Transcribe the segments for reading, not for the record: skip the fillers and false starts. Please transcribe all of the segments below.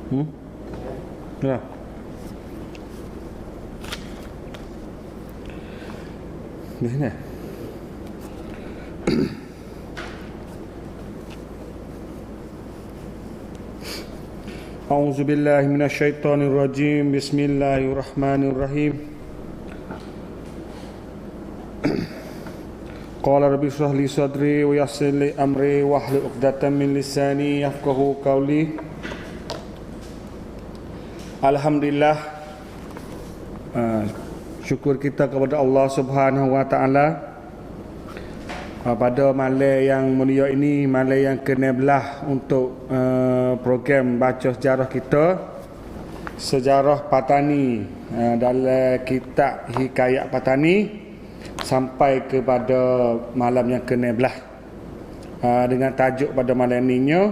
Ya. Di sini. A'udzu billahi minasyaitonir rajim. Bismillahirrahmanirrahim. Qala rabbi shrah li sadri wa yassir li amri wahlul 'uqdatam min lisani yafqahu qawli. Alhamdulillah, syukur kita kepada Allah Subhanahu wa taala pada malam yang mulia ini, malam yang ke-16 untuk program baca sejarah kita, sejarah Patani dalam kitab Hikayat Patani, sampai kepada malam yang ke-16 dengan tajuk pada malam ini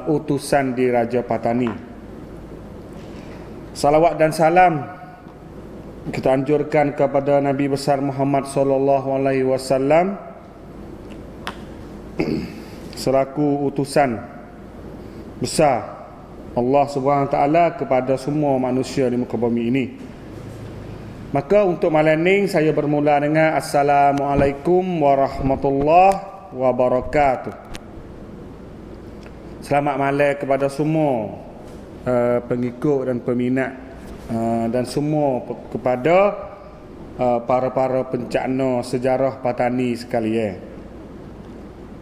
utusan di Raja Patani. Salawat dan salam kita anjurkan kepada Nabi besar Muhammad sallallahu alaihi wasallam selaku utusan besar Allah Subhanahu wa taala kepada semua manusia di muka bumi ini. Maka untuk malam ini saya bermula dengan Assalamualaikum warahmatullahi wabarakatuh. Selamat malam kepada semua pengikut dan peminat dan semua kepada para pencakna sejarah Patani sekalian.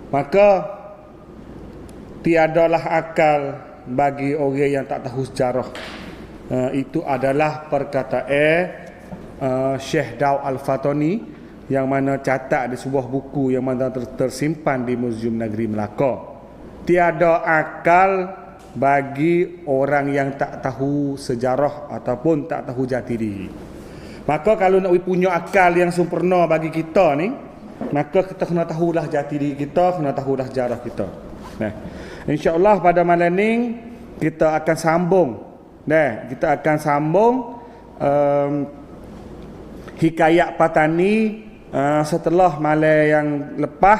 Maka tiadalah akal bagi orang yang tak tahu sejarah. Itu adalah perkataan Syekh Daud Al-Fatani yang mana catat di sebuah buku yang mana tersimpan di Museum Negeri Melaka. Tiada akal bagi orang yang tak tahu sejarah ataupun tak tahu jati diri. Maka kalau nak punya akal yang sempurna bagi kita ni, maka kita kena tahulah jati diri kita, kena tahulah sejarah kita. Nah, insya-Allah pada malam ni kita akan sambung. Kita akan sambung Hikayat Patani. Setelah malam yang lepas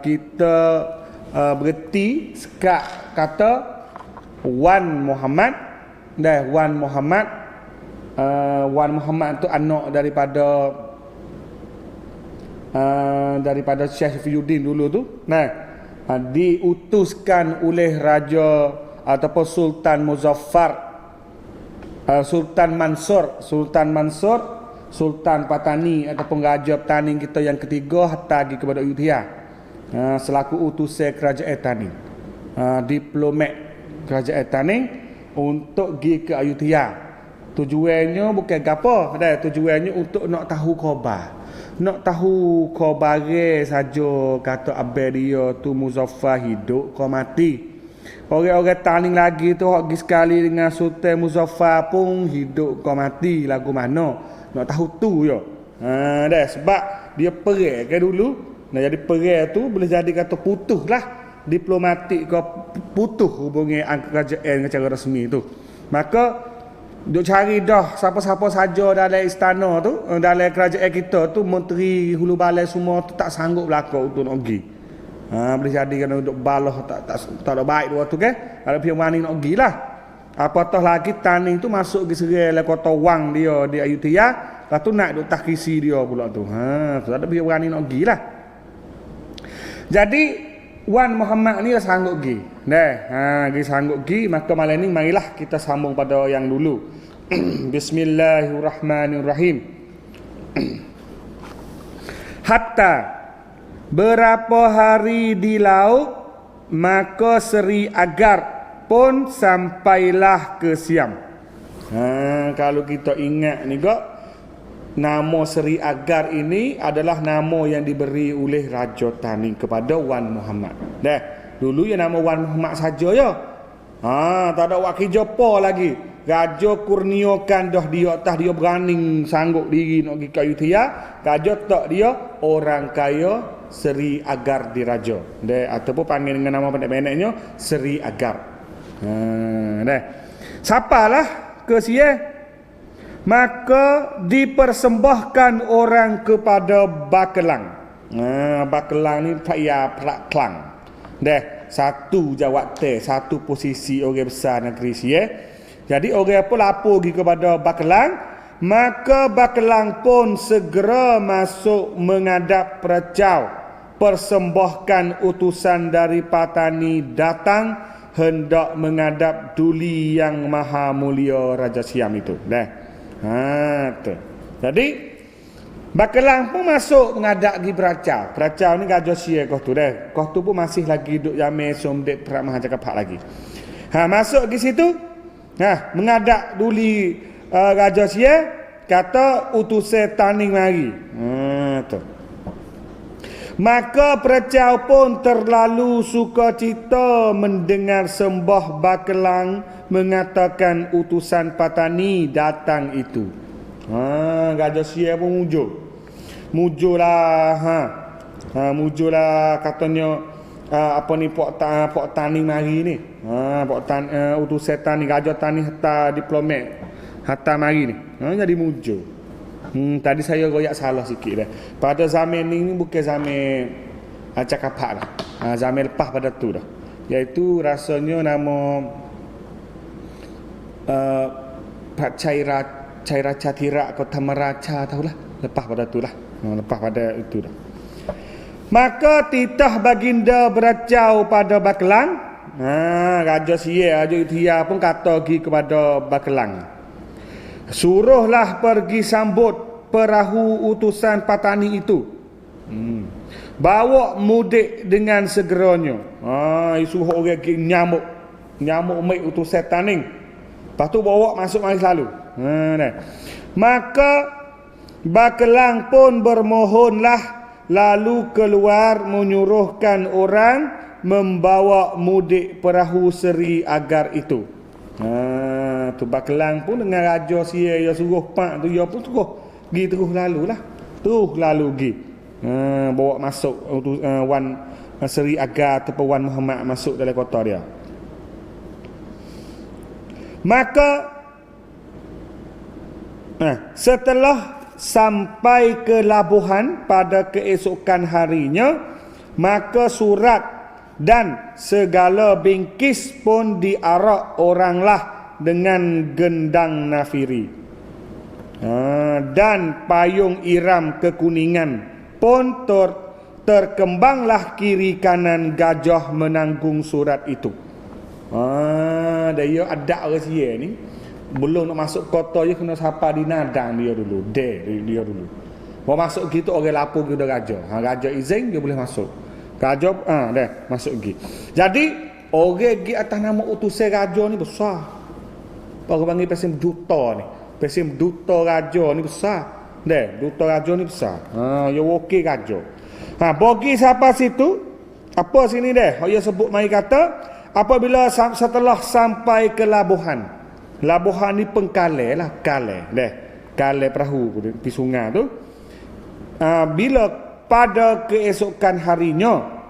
kita berhenti sekat kata Wan Muhammad. Wan Muhammad itu anak daripada Syekh Syafiuddin dulu tu. Diutuskan oleh Raja ataupun Sultan Muzaffar, Sultan Mansur, Sultan Patani ataupun Raja Patani kita yang ketiga hantar pergi kepada Ayutthaya selaku utusan kerajaan Tani, diplomat kerajaan Tani untuk pergi ke Ayutthaya. Tujuannya bukan apa, tujuannya untuk nak tahu khabar. Nak tahu khabar saja, kata abang dia tu Muzaffar hidup ke mati. Orang-orang Tani lagi tu pergi sekali dengan Sultan Muzaffar pun hidup ke mati lagu mana. Nak tahu tu je. Sebab dia perang ke dulu. Nah, jadi perang tu boleh jadi kata putus lah diplomatik ke putus hubungan kerajaan secara resmi tu. Maka duk cari dah siapa-siapa saja dalam istana tu, dalam kerajaan kita tu, menteri hulu balai semua tu tak sanggup belaka untuk nak pergi. Boleh jadi kan duk balah tak ada baik dua tu kan. Ada pihak wani nak pergi lah. Apatah lagi Tani tu masuk ke serang kota Wang dia di Ayutthaya, lepas tu nak duk takhisi dia pula tu. Tak ada pihak wani nak pergi lah. Jadi Wan Muhammad ni dah sanggup pergi. Dia sanggup pergi, maka malam ni marilah kita sambung pada yang dulu. Bismillahirrahmanirrahim. Hatta berapa hari di laut, maka Seri Agar pun sampailah ke Siam. Kalau kita ingat ni kok, nama Seri Agar ini adalah nama yang diberi oleh Raja Tani kepada Wan Muhammad. Dulu ya nama Wan Muhammad saja ya. Tak ada wakil Jepang lagi. Raja kurniakan dah dia atas dia berani sanggup diri nak pergi ke Ayutthaya. Raja tak dia orang kaya Seri Agar Diraja. Ataupun panggil dengan nama pendek-pendeknya Seri Agar. Siapalah ke sia? Maka dipersembahkan orang kepada Bakelang. Bakelang ni payah Pelak Klang. satu jawatan, satu posisi orang besar negeri Sia. Jadi orang pun lapor pergi kepada Bakelang, maka Bakelang pun segera masuk menghadap Percau, persembahkan utusan dari Patani datang hendak menghadap Duli yang maha mulia Raja Siam itu. Dah. Tu. Jadi Bakelang pun masuk menghadap pergi Percau. Percau ni Raja Siam kau tu dah. Kau tu pun masih lagi duduk Yameh Somdet Perak Mahajakapak lagi. Masuk di situ. Menghadap Duli Raja Siam, kata utusan Taning mari. Tu. Maka Percau pun terlalu sukacita mendengar sembah Bakelang mengatakan utusan Patani datang itu. Raja Siam pun mujurlah katanya apa ni Pok Taning mari ni. Utusan Tani Raja Tani hatta diplomat hatta mari ni. Jadi mujur. Tadi saya royak salah sikit dah. Pada zaman ni bukan zaman cakapak lah. Zaman lepas pada tu dah. Iaitu rasanya nama Cairaca Tirak atau Tamaraca tahulah. Lepas pada tu lah. Lepas pada itu dah. Maka titah baginda Percau pada Bakelang. Raja Sia, Raja Utia pun kata pergi kepada Bakelang. Suruhlah pergi sambut perahu utusan Patani itu. Bawa mudik dengan segeranya. Suruh orang nyamuk mai utusan Taning. Lepas tu bawa masuk mari selalu. Maka Bakelang pun bermohonlah, lalu keluar menyuruhkan orang membawa mudik perahu Seri Agar itu. Tu Bakelang pun dengan Raja Sia dia suruh pak tu, dia pun suruh pergi terus lalu lah. Terus lalu pergi. Bawa masuk Wan Seri Agar ataupun Wan Muhammad masuk dalam kota dia. Maka setelah sampai ke Labuhan pada keesokan harinya, maka surat dan segala bingkis pun diarak oranglah dengan gendang nafiri. Dan payung iram kekuningan pun terkembanglah kiri kanan gajah menanggung surat itu. Dia ada orang Sia ni belum nak masuk kota je kena sapa di nadang dia dulu. Dia dulu. Mau masuk gitu orang lapor ke raja. Raja izin dia boleh masuk. Raja dah masuk pergi. Jadi orang pergi atas nama utusan raja ni besar. Orang panggil pesim duta ni. Pesim duta raja ni besar. Duta raja ni besar. Ya okey raja. Bagi siapa situ? Apa sini dia sebut mari kata apabila setelah sampai ke Labuhan. Labuhan ni pengkalai lah, kalai perahu di sungai tu. Bila pada keesokan harinya,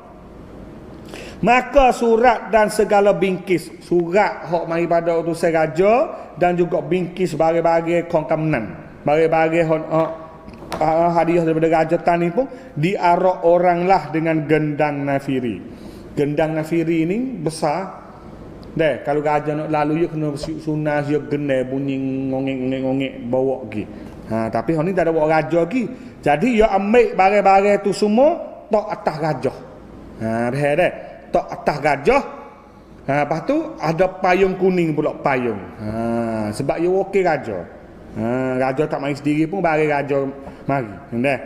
maka surat dan segala bingkis, surat hok mari pada utusan raja dan juga bingkis bagai-bagai kongkamnan, bagai-bagai hadiah daripada Raja Tani pun diarak oranglah dengan gendang nafiri. Gendang nafiri ni besar. Kalau raja nak lalu dia kena sunah dia genai bunyi ngongek bawa pergi. Tapi hang ni tak ada bawa raja pergi. Jadi dia ambil barang-barang tu semua tok atas gajah. Dah. Tok atas gajah. Lepas tu ada payung kuning pula payung. Sebab dia okey raja. Raja tak main sendiri pun barang raja mari. Dah.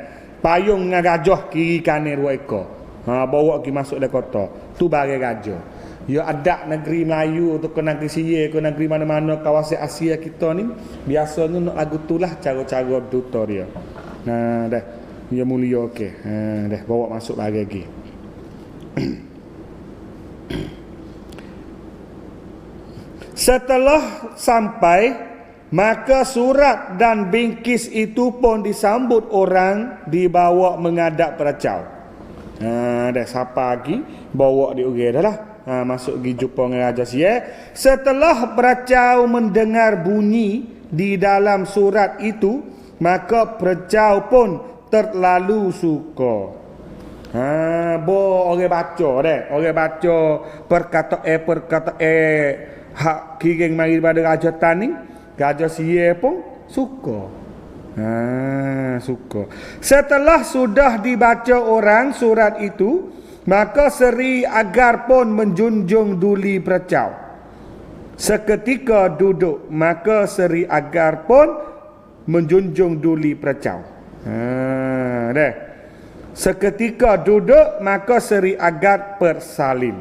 Payung dengan gajah kiri kanan dua ekor. Bawa pergi masuk dalam kota. Tu barang raja. Ya ada negeri Melayu atau ke negeri Sia, ke negeri mana-mana kawasan Asia kita ni biasanya nak lagu tulah cara-cara duta dia. Dah. Dia mulia okey. Dah bawa masuk lagi. Setelah sampai, maka surat dan bingkis itu pun disambut orang dibawa menghadap Percau. Dah siapa lagi bawa di urang dah lah. Masuk pergi jumpa dengan Raja Sia. Setelah Percau mendengar bunyi di dalam surat itu, maka Percau pun terlalu suka. Bo orang baca deh. Orang baca perkataan hak kiring mari daripada Raja Taning, Raja Sia pun suka. Suka. Setelah sudah dibaca orang surat itu, maka Seri Agar pun menjunjung duli percau. Seketika duduk, maka Seri Agar pun menjunjung duli percau. Deh. Seketika duduk, maka Seri Agar bersalin.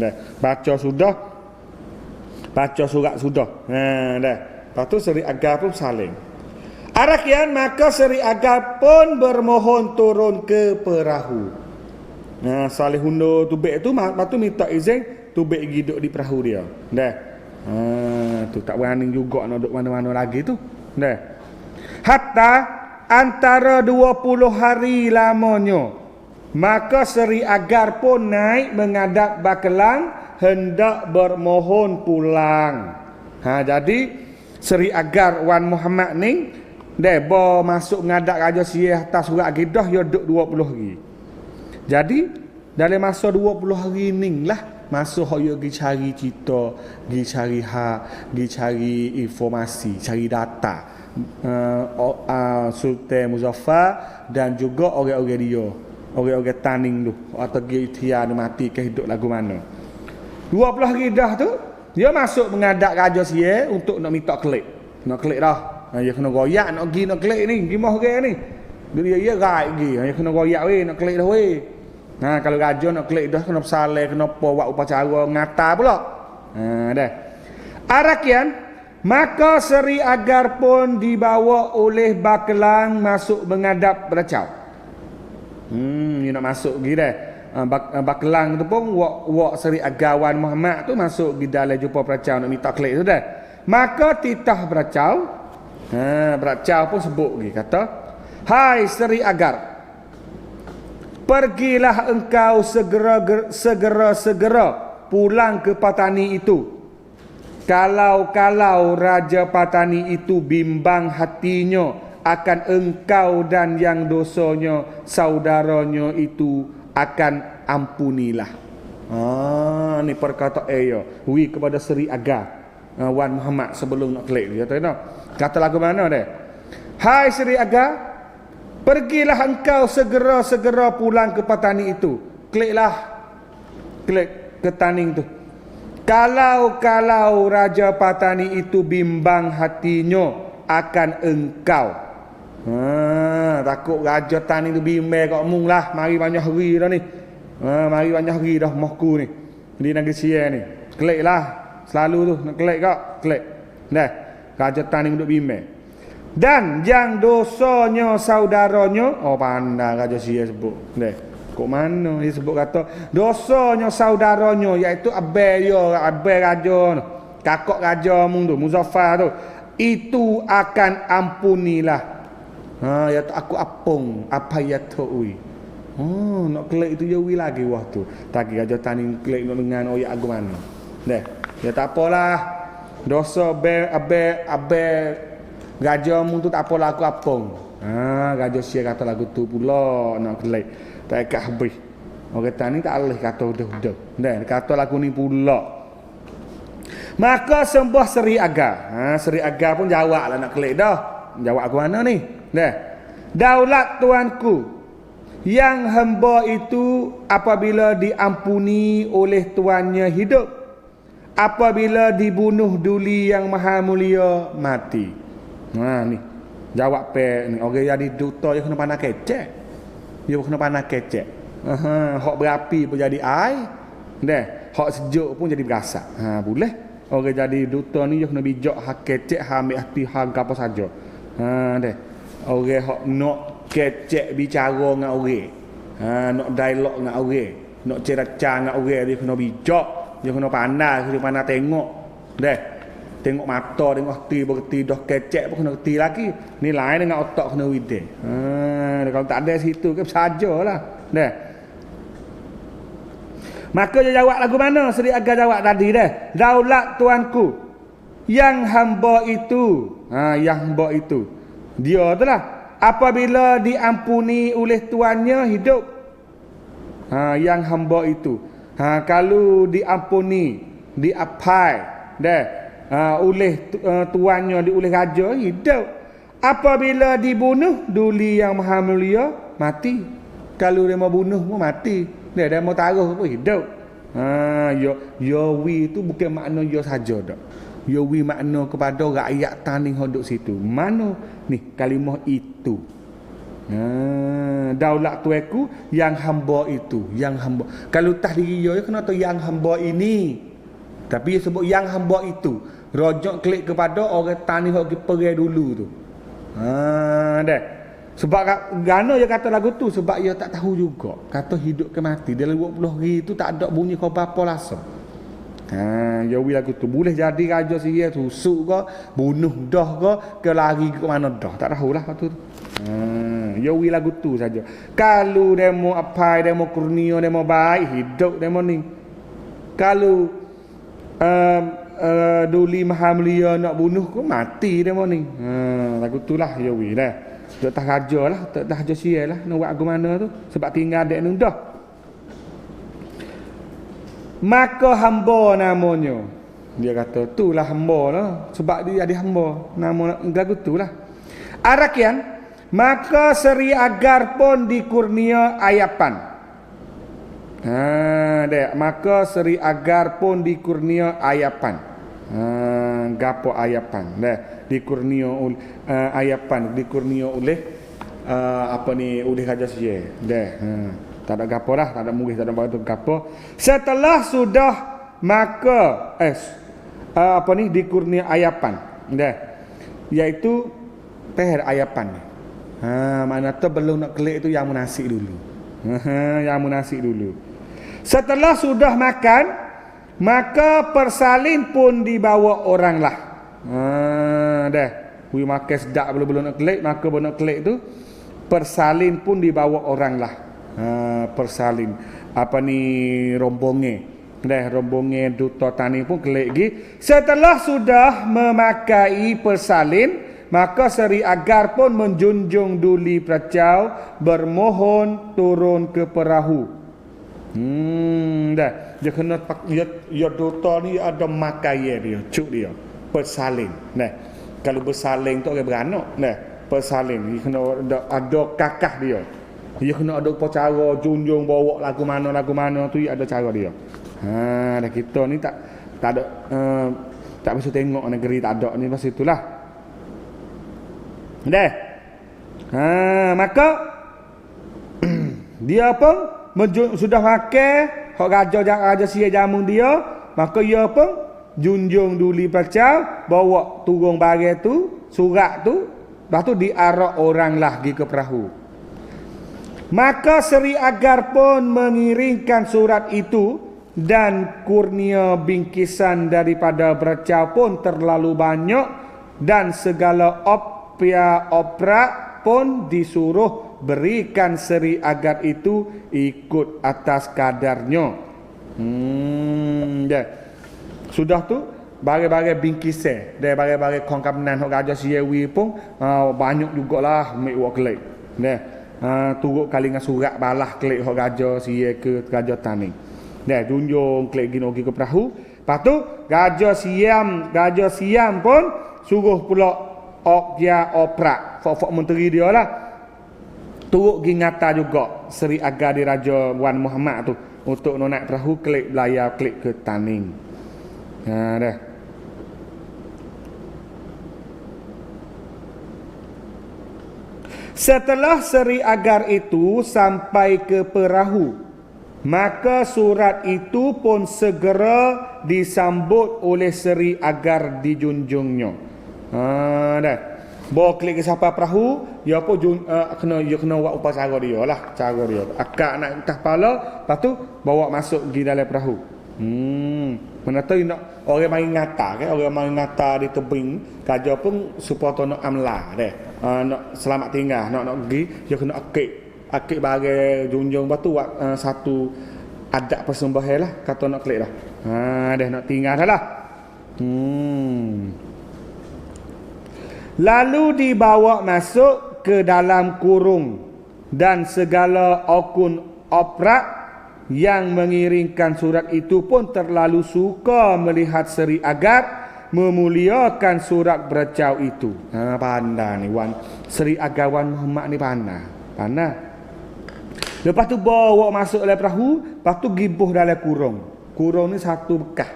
Dah. Baca sudah. Baca surat sudah. Dah. Lepas tu Seri Agar pun salin. Arakian, maka Seri Agar pun bermohon turun ke perahu. Salih hundur tubik tu, lepas tu minta izin tubik hidup di perahu dia. Dah. Tu tak berani juga nak duduk mana-mana lagi tu. Dah. Hatta antara 20 hari lamanya, maka Seri Agar pun naik menghadap Bakelang hendak bermohon pulang. Jadi Seri Agar Wan Muhammad ni deba masuk menghadap Raja Sia atas surat gidah dia duduk 20 hari. Jadi dalam masa 20 hari ni lah masa dia pergi cari cerita, pergi cari pergi cari informasi, cari data. Sultan Muzaffar dan juga orang-orang dia, orang-orang Taning tu atau Gitian mati ke hidup lagu mana. 20 hari dah tu dia masuk menghadap Raja Sia untuk nak minta klik. Nak klik dah. Dia kena goyak nak pergi nak klik ni, gimana orang ni. Dia gaib pergi. Dia kena goyak weh nak klik dah weh. Kalau raja nak klik dah kena bersalin, kena buat upacara ngata pula. Dah. Arakian, maka Seri Agar pun dibawa oleh Bakelang masuk menghadap Percau. Dia nak masuk pergi dah. Bakelang tu pun wak Seri Agar Wan Muhammad tu masuk di dalam jumpa Percau nak minta klik tu dah. Maka titah Percau, Percau pun sebut lagi kata, "Hai Seri Agar, pergilah engkau segera pulang ke Patani itu. Kalau Raja Patani itu bimbang hatinya akan engkau dan yang dosanya saudaranya itu akan ampunilah." Ni perkataan wi kepada Seri Agar Wan Muhammad sebelum nak klik dia kata lagu mana dia? "Hai Seri Agar, pergilah engkau segera pulang ke Patani itu." Kliklah. Klik ke Taning tu. Kalau Raja Patani itu bimbang hatinya akan engkau. Takut Raja Taning tu bimbang kat mung lah. Mari banyak hari dah ni. Mari banyak hari dah mahku ni. Di negeri Sia ni. Kliklah. Selalu tu nak klik kak. Klik. Dah. Raja Taning duduk bimbang. Dan yang dosanya saudaranya, pandai Raja Sia sebut. Dah. Kok mana dia sebut kata dosanya saudaranya iaitu abai raja, kakak raja mung tu Muzaffar tu, itu akan ampunilah. Ya tu aku apung apa ya tu. Nak klik itu jawi lagi waktu. Tagi Raja Taning klik dengan oyak agu mana. Dah. Ya tak apalah. Dosa abai raja mung tu tak apalah aku apung. Raja Sia kata lagu tu pula nak klik. Tak ikat habis. Orang Taning tak boleh kata udah. Dah, kata lagu ni pula. Maka sembah Seri Agar. Seri Agar pun jawab lah nak klik dah. Jawab aku mana ni? Dah. "Daulat tuanku, yang hamba itu apabila diampuni oleh tuannya hidup, apabila dibunuh duli yang maha mulia mati." Ni. Jawab ni. Orang jadi duta dia kena pandai kecek. Dia kena pandai kecek. Hak berapi pun jadi air. Dah. Hak sejuk pun jadi berasak. Boleh. Orang jadi duta ni dia kena bijak hak kecek, hak ambil hati hak apa saja. Dah. Orang hak nak kecek bicara dengan orang. Nak dialog dengan orang. Nak cerita dengan orang dia kena bijak. Dia kena pandai, dia pandai tengok. Dah. Tengok mata, tengok hati, berhenti dah kecek pun kena reti lagi. Ni lain dengan otak kena widih. Kalau tak ada situ ke sajalah. Dah. Maka dia jawab lagu mana? Seri Agar jawab tadi dah. "Daulat tuanku, yang hamba itu." Yang hamba itu. Dia tu lah. apabila diampuni oleh tuannya hidup. Yang hamba itu. Kalau diampuni, diapai oleh tuannya, oleh raja, hidup. Apabila dibunuh, duli yang maha mulia, mati. Kalau dia mau bunuh pun mati. Dia mau taruh pun hidup. Yawi itu bukan makna ya saja dak. Yawi makna kepada rakyat tani hidup situ. Mana ni kalimah itu? Daulat tuaku yang hamba itu, yang hamba. Kalau tah diri dia kena tu yang hamba ini. Tapi dia sebut yang hamba itu. Rojok klik kepada orang tani hok perai dulu tu. Dah. Sebab gano dia kata lagu tu sebab dia tak tahu juga. Kata hidup ke mati dalam 20 hari tu tak ada bunyi kau apa langsung. Ya lagu tu boleh jadi raja dia tusuk ke, bunuh dah ke lari ke mana dah. Tak tahulah waktu tu. Yawi lagu tu saja. Kalau demo apa, demo kurnia, demo baik, hidup demo ni. Kalau duli maha mulia nak bunuh ku mati demo ni. Lagu tu lah Yawi dah. Tak tah raja lah, tak tah raja sia lah nak buat ke mana tu sebab tinggal dek nun dah. Maka hamba namanya. Dia kata tulah hamba lah sebab dia ada hamba. Nama lagu tu lah. Arakian maka Seri Agar pun dikurnia ayapan. Maka Seri Agar pun dikurnia ayapan. Gapo ayapan? Dikurnia ayapan, dikurnia oleh apa ni oleh Raja Sia. Tak ada gapo dah, tak ada murih, tak ada batu gapo. Setelah sudah maka apa ni dikurnia ayapan. Iaitu peher ayapan. Mana tu belum nak kelik tu yang munasik dulu. Yang munasik dulu. Setelah sudah makan, maka persalin pun dibawa orang lah. Hui makan sedap belum nak kelik, maka belum nak kelik tu persalin pun dibawa orang lah. Persalin apa ni rombonge. Rombonge duta tani pun kelik lagi. Setelah sudah memakai persalin, maka Seri Agar pun menjunjung duli peracau, bermohon turun ke perahu. Dia kena ya duta ni ada makai dia, cuk dia, persalin. Kalau bersalin tu orang beranak. Persalin dia kena ada kakah dia. Dia kena ada apa cara junjung bawa lagu mana tu ada cara dia. Dah kita ni tak ada tak bisa tengok negeri tak ada ni pasal itulah. Maka dia pun sudah makan hak raja sia jamu dia, maka dia pun junjung duli percau, bawa turun barang tu, surat tu, lepas tu diarak orang lah pergi ke perahu. Maka Seri Agar pun mengirimkan surat itu dan kurnia bingkisan daripada percau pun terlalu banyak dan segala oprak pun disuruh berikan Seri Agar itu ikut atas kadarnya. Sudah tu bagai-bagai bingkisan dan bagai-bagai kongkamenan hok Raja Siawi pun banyak jugalah mek wak kelik. Turut kali dengan surat balah kelik hok Raja Sia ke Raja Tani. Junjung kelik gino pergi ke perahu. Lepas tu Raja Siam pun suruh pula oprak fok menteri dia lah turut pergi ngata juga Seri Agar di Raja Wan Muhammad tu untuk naik perahu kelik belayar kelik ke Taning. Setelah Seri Agar itu sampai ke perahu, maka surat itu pun segera disambut oleh Seri Agar di junjungnya. Bawa klik ke siapa perahu, dia pun kena buat upacara dia lah, cara dia. Akak nak utah kepala, lepas tu bawa masuk di dalam perahu. Mana tahu nak orang main ngata ke, orang main ngata di tebing, raja pun supaya nak amla deh. Nak selamat tinggal, nak pergi, dia kena akik bagi junjung batu buat satu adat persembahan lah, kata nak klik dah. Dah nak tinggal dah lah. Lalu dibawa masuk ke dalam kurung, dan segala okun oprak yang mengiringkan surat itu pun terlalu suka melihat Seri Agar memuliakan surat bercau itu. Pandai ni Wan. Seri Agar Wan Muhammad ni pandai. Lepas tu bawa masuk dalam perahu, lepas tu gibuh dalam kurung. Kurung ni satu bekas.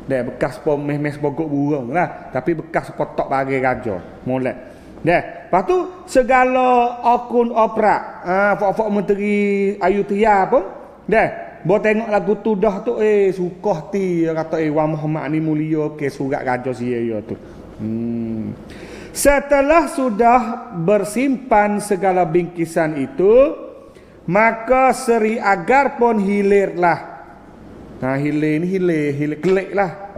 Bekas mes pokok burung lah, tapi bekas potok bagi gajah. Molek. Lepas tu segala okun oprak, fok-fok menteri Ayutthaya pun, bo tengok lagu tu dah tu suka hati kata Wan Muhammad ni mulia ke surat gajah sia tu. Setelah sudah bersimpan segala bingkisan itu, maka Seri Agar pun hilirlah. Hilir ni hilir kelik lah.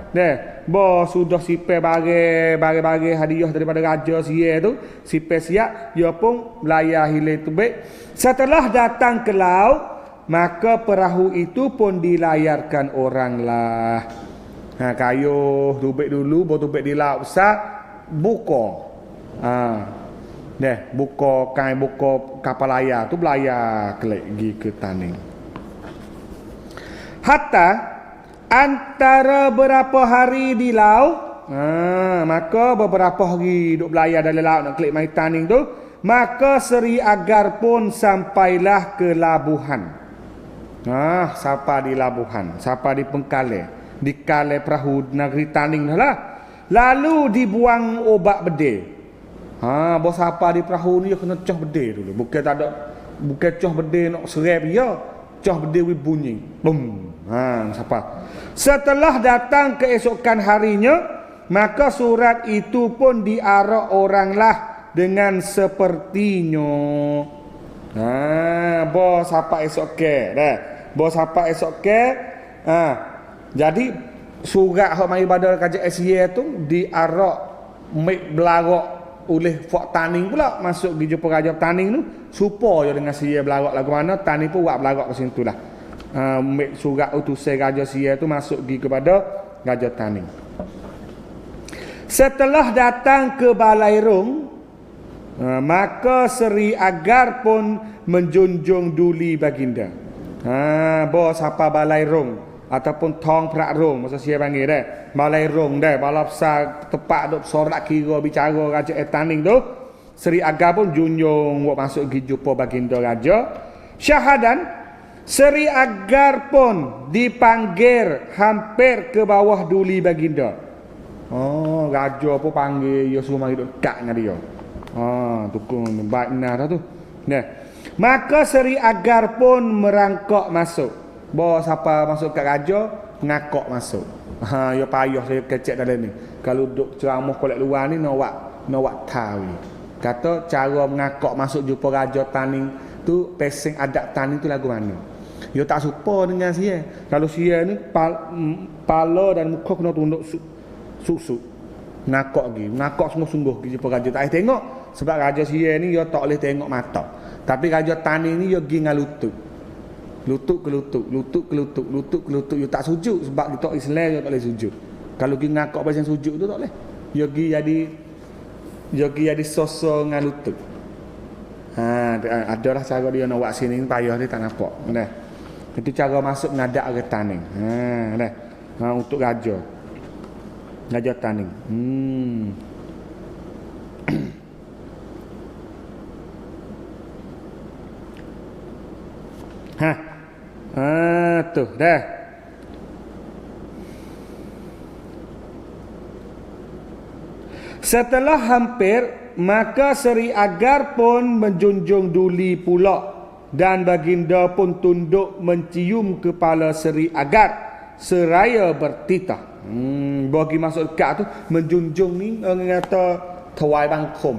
Bo sudah sipai bagi hadiah daripada raja sia tu, sipai siap, dia pun belayar hilir tu baik. Setelah datang ke laut, maka perahu itu pun dilayarkan orang lah. Kayuh tubik dulu, bo tubik di laut besar, buka. Buka kapal layar tu belayar kelik pergi ke Taning. Hatta antara berapa hari di laut, maka beberapa hari duk belayar dalam laut nak kelik mai Taning tu, maka Seri Agar pun sampailah ke labuhan. Sampai di labuhan, sampai di Pengkalai, di kalai perahu negeri Taning dah lah. Lalu dibuang obat bedil. Bos apa di perahu ni dia kena cah bedil dulu. Bukan cah bedil nak serap dia, cah bedil bunyi. Bum. Siapa? Setelah datang keesokan harinya, maka surat itu pun diarak oranglah dengan sepertinya. Bos apa esok ke? Bos apa esok ke? Jadi surat hak mai pada kajian SY tu diarak belarak oleh Fok Taning pula, masuk di jumpa Raja Taning tu, supaya dengan Sia belarak lagu mana, Taning pun buat belarak ke situ lah. Surat utusan Raja Sia tu masuk pergi kepada Raja Taning. Setelah datang ke Balai Rung, maka Seri Agar pun menjunjung duli baginda. Bos apa Balai Rung ataupun Tong Perak Rung, masa Sia panggil dah Balai Rung dah, balap besar tepat duk sorak kira bicara Raja Taning tu. Seri Agar pun junjung buat masuk pergi jumpa baginda raja. Syahadan Seri Agar pun dipanggil hampir ke bawah duli baginda. Raja pun panggil dia suruh mari duk dekat dengan dia. Tukung baik benar dah tu. Maka Seri Agar pun merangkak masuk. Bawa siapa masuk kat raja, ngakak masuk. Ya payah saya kecek dalam ni. Kalau duk ceramah kolek luar ni nak buat tahu. Kata cara mengakak masuk jumpa Raja Taning tu, pesing adat Taning tu lagu mana. Ya tak serupa dengan Sia. Kalau Sia ni pala dan muka kena tunduk susuk. Ngakak lagi. Ngakak sungguh-sungguh pergi jumpa raja. Tak boleh tengok. Sebab Raja Sia ni dia tak boleh tengok mata. Tapi Raja Taning ni dia pergi dengan lutut. Lutut ke lutut, lutut ke lutut, lutut ke lutut. Dia tak sujud sebab kita Islam dia tak boleh sujud. Kalau pergi ngakak pasal sujud tu tak boleh. Dia pergi jadi sosok dengan lutut. Adalah cara dia nak buat sini, payah dia tak nampak. Itu cara masuk ngadak ke Taning. Untuk raja. Raja Taning. Tu dah. Setelah hampir, maka Seri Agar pun menjunjung duli pula, dan baginda pun tunduk mencium kepala Seri Agar seraya bertitah. Bagi masuk dekat tu, menjunjung ni orang kata tawai bangkum.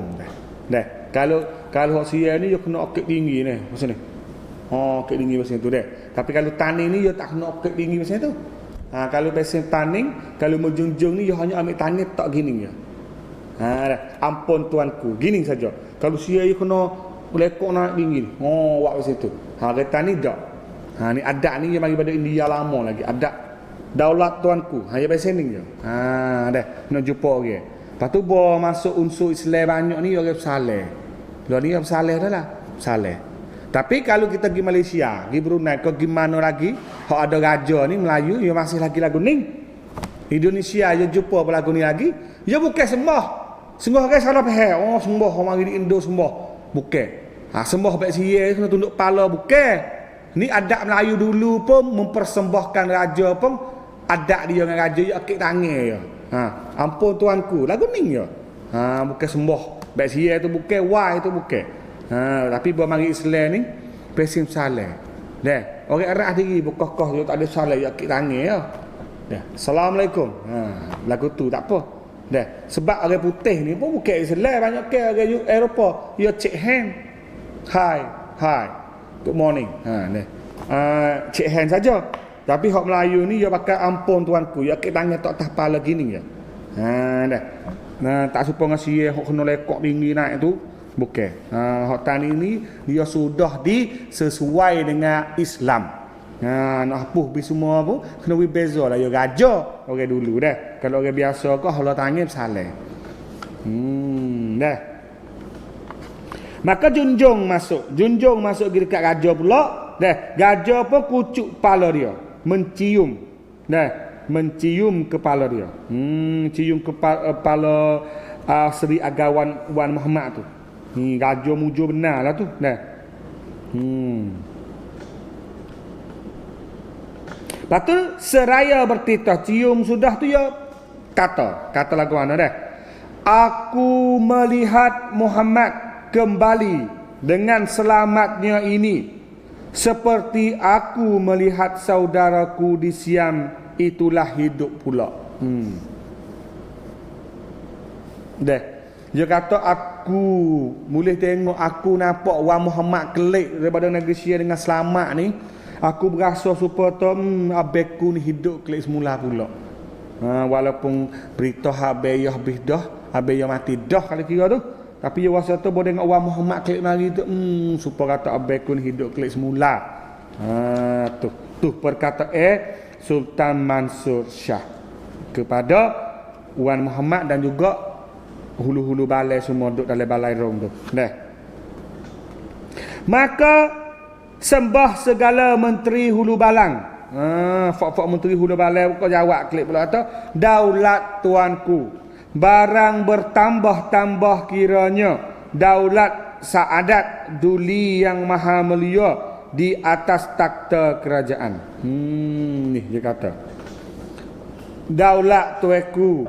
Kalau Sia ni dia kena okek tinggi ni macam ni. Okek tinggi macam tu deh. Tapi kalau Taning ni dia tak kena okek tinggi macam tu. Kalau pasal Taning, kalau menjunjung ni dia hanya ambil Taning tak gini je. Ampun tuanku, gini saja. Kalau Sia dia kena lekok nak tinggi ni. Buat macam tu. Kata ni tak. Ni adat ni dia bagi pada India lama lagi. Adat daulat tuanku. Dia pasal ni je. Dah nak jumpa orang. Lepas tu bawa masuk unsur Islam banyak ni orang bersalah. Lo ni saleh dah lah. Saleh. Tapi kalau kita pergi Malaysia, pergi Brunei, ke gimana lagi, hak ada raja ni Melayu, dia masih lagi lagu ni. Indonesia dia jumpa apa lagu ni lagi, dia bukan sembah. Sembah kan salah faham. Oh sembah orang mari di Indo sembah. Bukan. Sembah baik sia kena tunduk kepala bukan. Ni adat Melayu dulu pun mempersembahkan raja pun adat dia dengan raja dia akik tangan ya. Ampun tuanku, lagu ni ya. Bukan sembah. Baik sia tu bukan, wah itu bukan. Tapi buat mari Islam ni pesim saleh. Dah, orang Arab diri berkokoh dia tak ada saleh dia akik tangan ya. Dah, Assalamualaikum. Lagu tu tak apa. Dah, sebab orang putih ni pun bukan Islam, banyak ke orang Eropah, dia check hand. Hi. Good morning. Check hand saja. Tapi hak Melayu ni dia pakai ampun tuanku, dia akik tangan tak atas kepala gini ya. Dah. Tak serupa dengan sia hok kena lekok tinggi naik tu. Bukan. Hak tani ni dia sudah disesuai dengan Islam. Nak hapus bi semua pun kena beza lah ya raja orang dulu dah. Kalau orang biasa kau Allah tangan salah. Dah. Maka junjung masuk ke dekat raja pula. Dah, raja pun kucuk kepala dia, mencium. Dah, mencium kepala dia. Cium kepala Seri Agawan Wan Muhammad tu. Ni raja mujur benar lah tu. Dah. Lepas tu seraya bertitah cium sudah tu ya kata lagu mana dah. Aku melihat Muhammad kembali dengan selamatnya ini seperti aku melihat saudaraku di Siam itulah hidup pula. Dah. Dia kata aku boleh tengok aku nampak Wan Muhammad kelik daripada negeri Syria dengan selamat ni. Aku berasa supaya abeku ni hidup kelik semula pula. Walaupun berita habis dah, habis mati dah kalau kira tu. Tapi dia rasa tu boleh dengan Wan Muhammad kelik mari tu, supaya kata abeku ni hidup kelik semula. Tu perkataan Sultan Mansur Shah kepada Wan Muhammad dan juga hulu-hulu balai semua duduk dalam balai rong tu. Dah. Maka sembah segala menteri hulu balang. Fak menteri hulu balai kau jawab klik pula kata, daulat tuanku, barang bertambah-tambah kiranya daulat saadat duli yang maha mulia di atas takhta kerajaan. Ni dia kata. Daulat tuanku,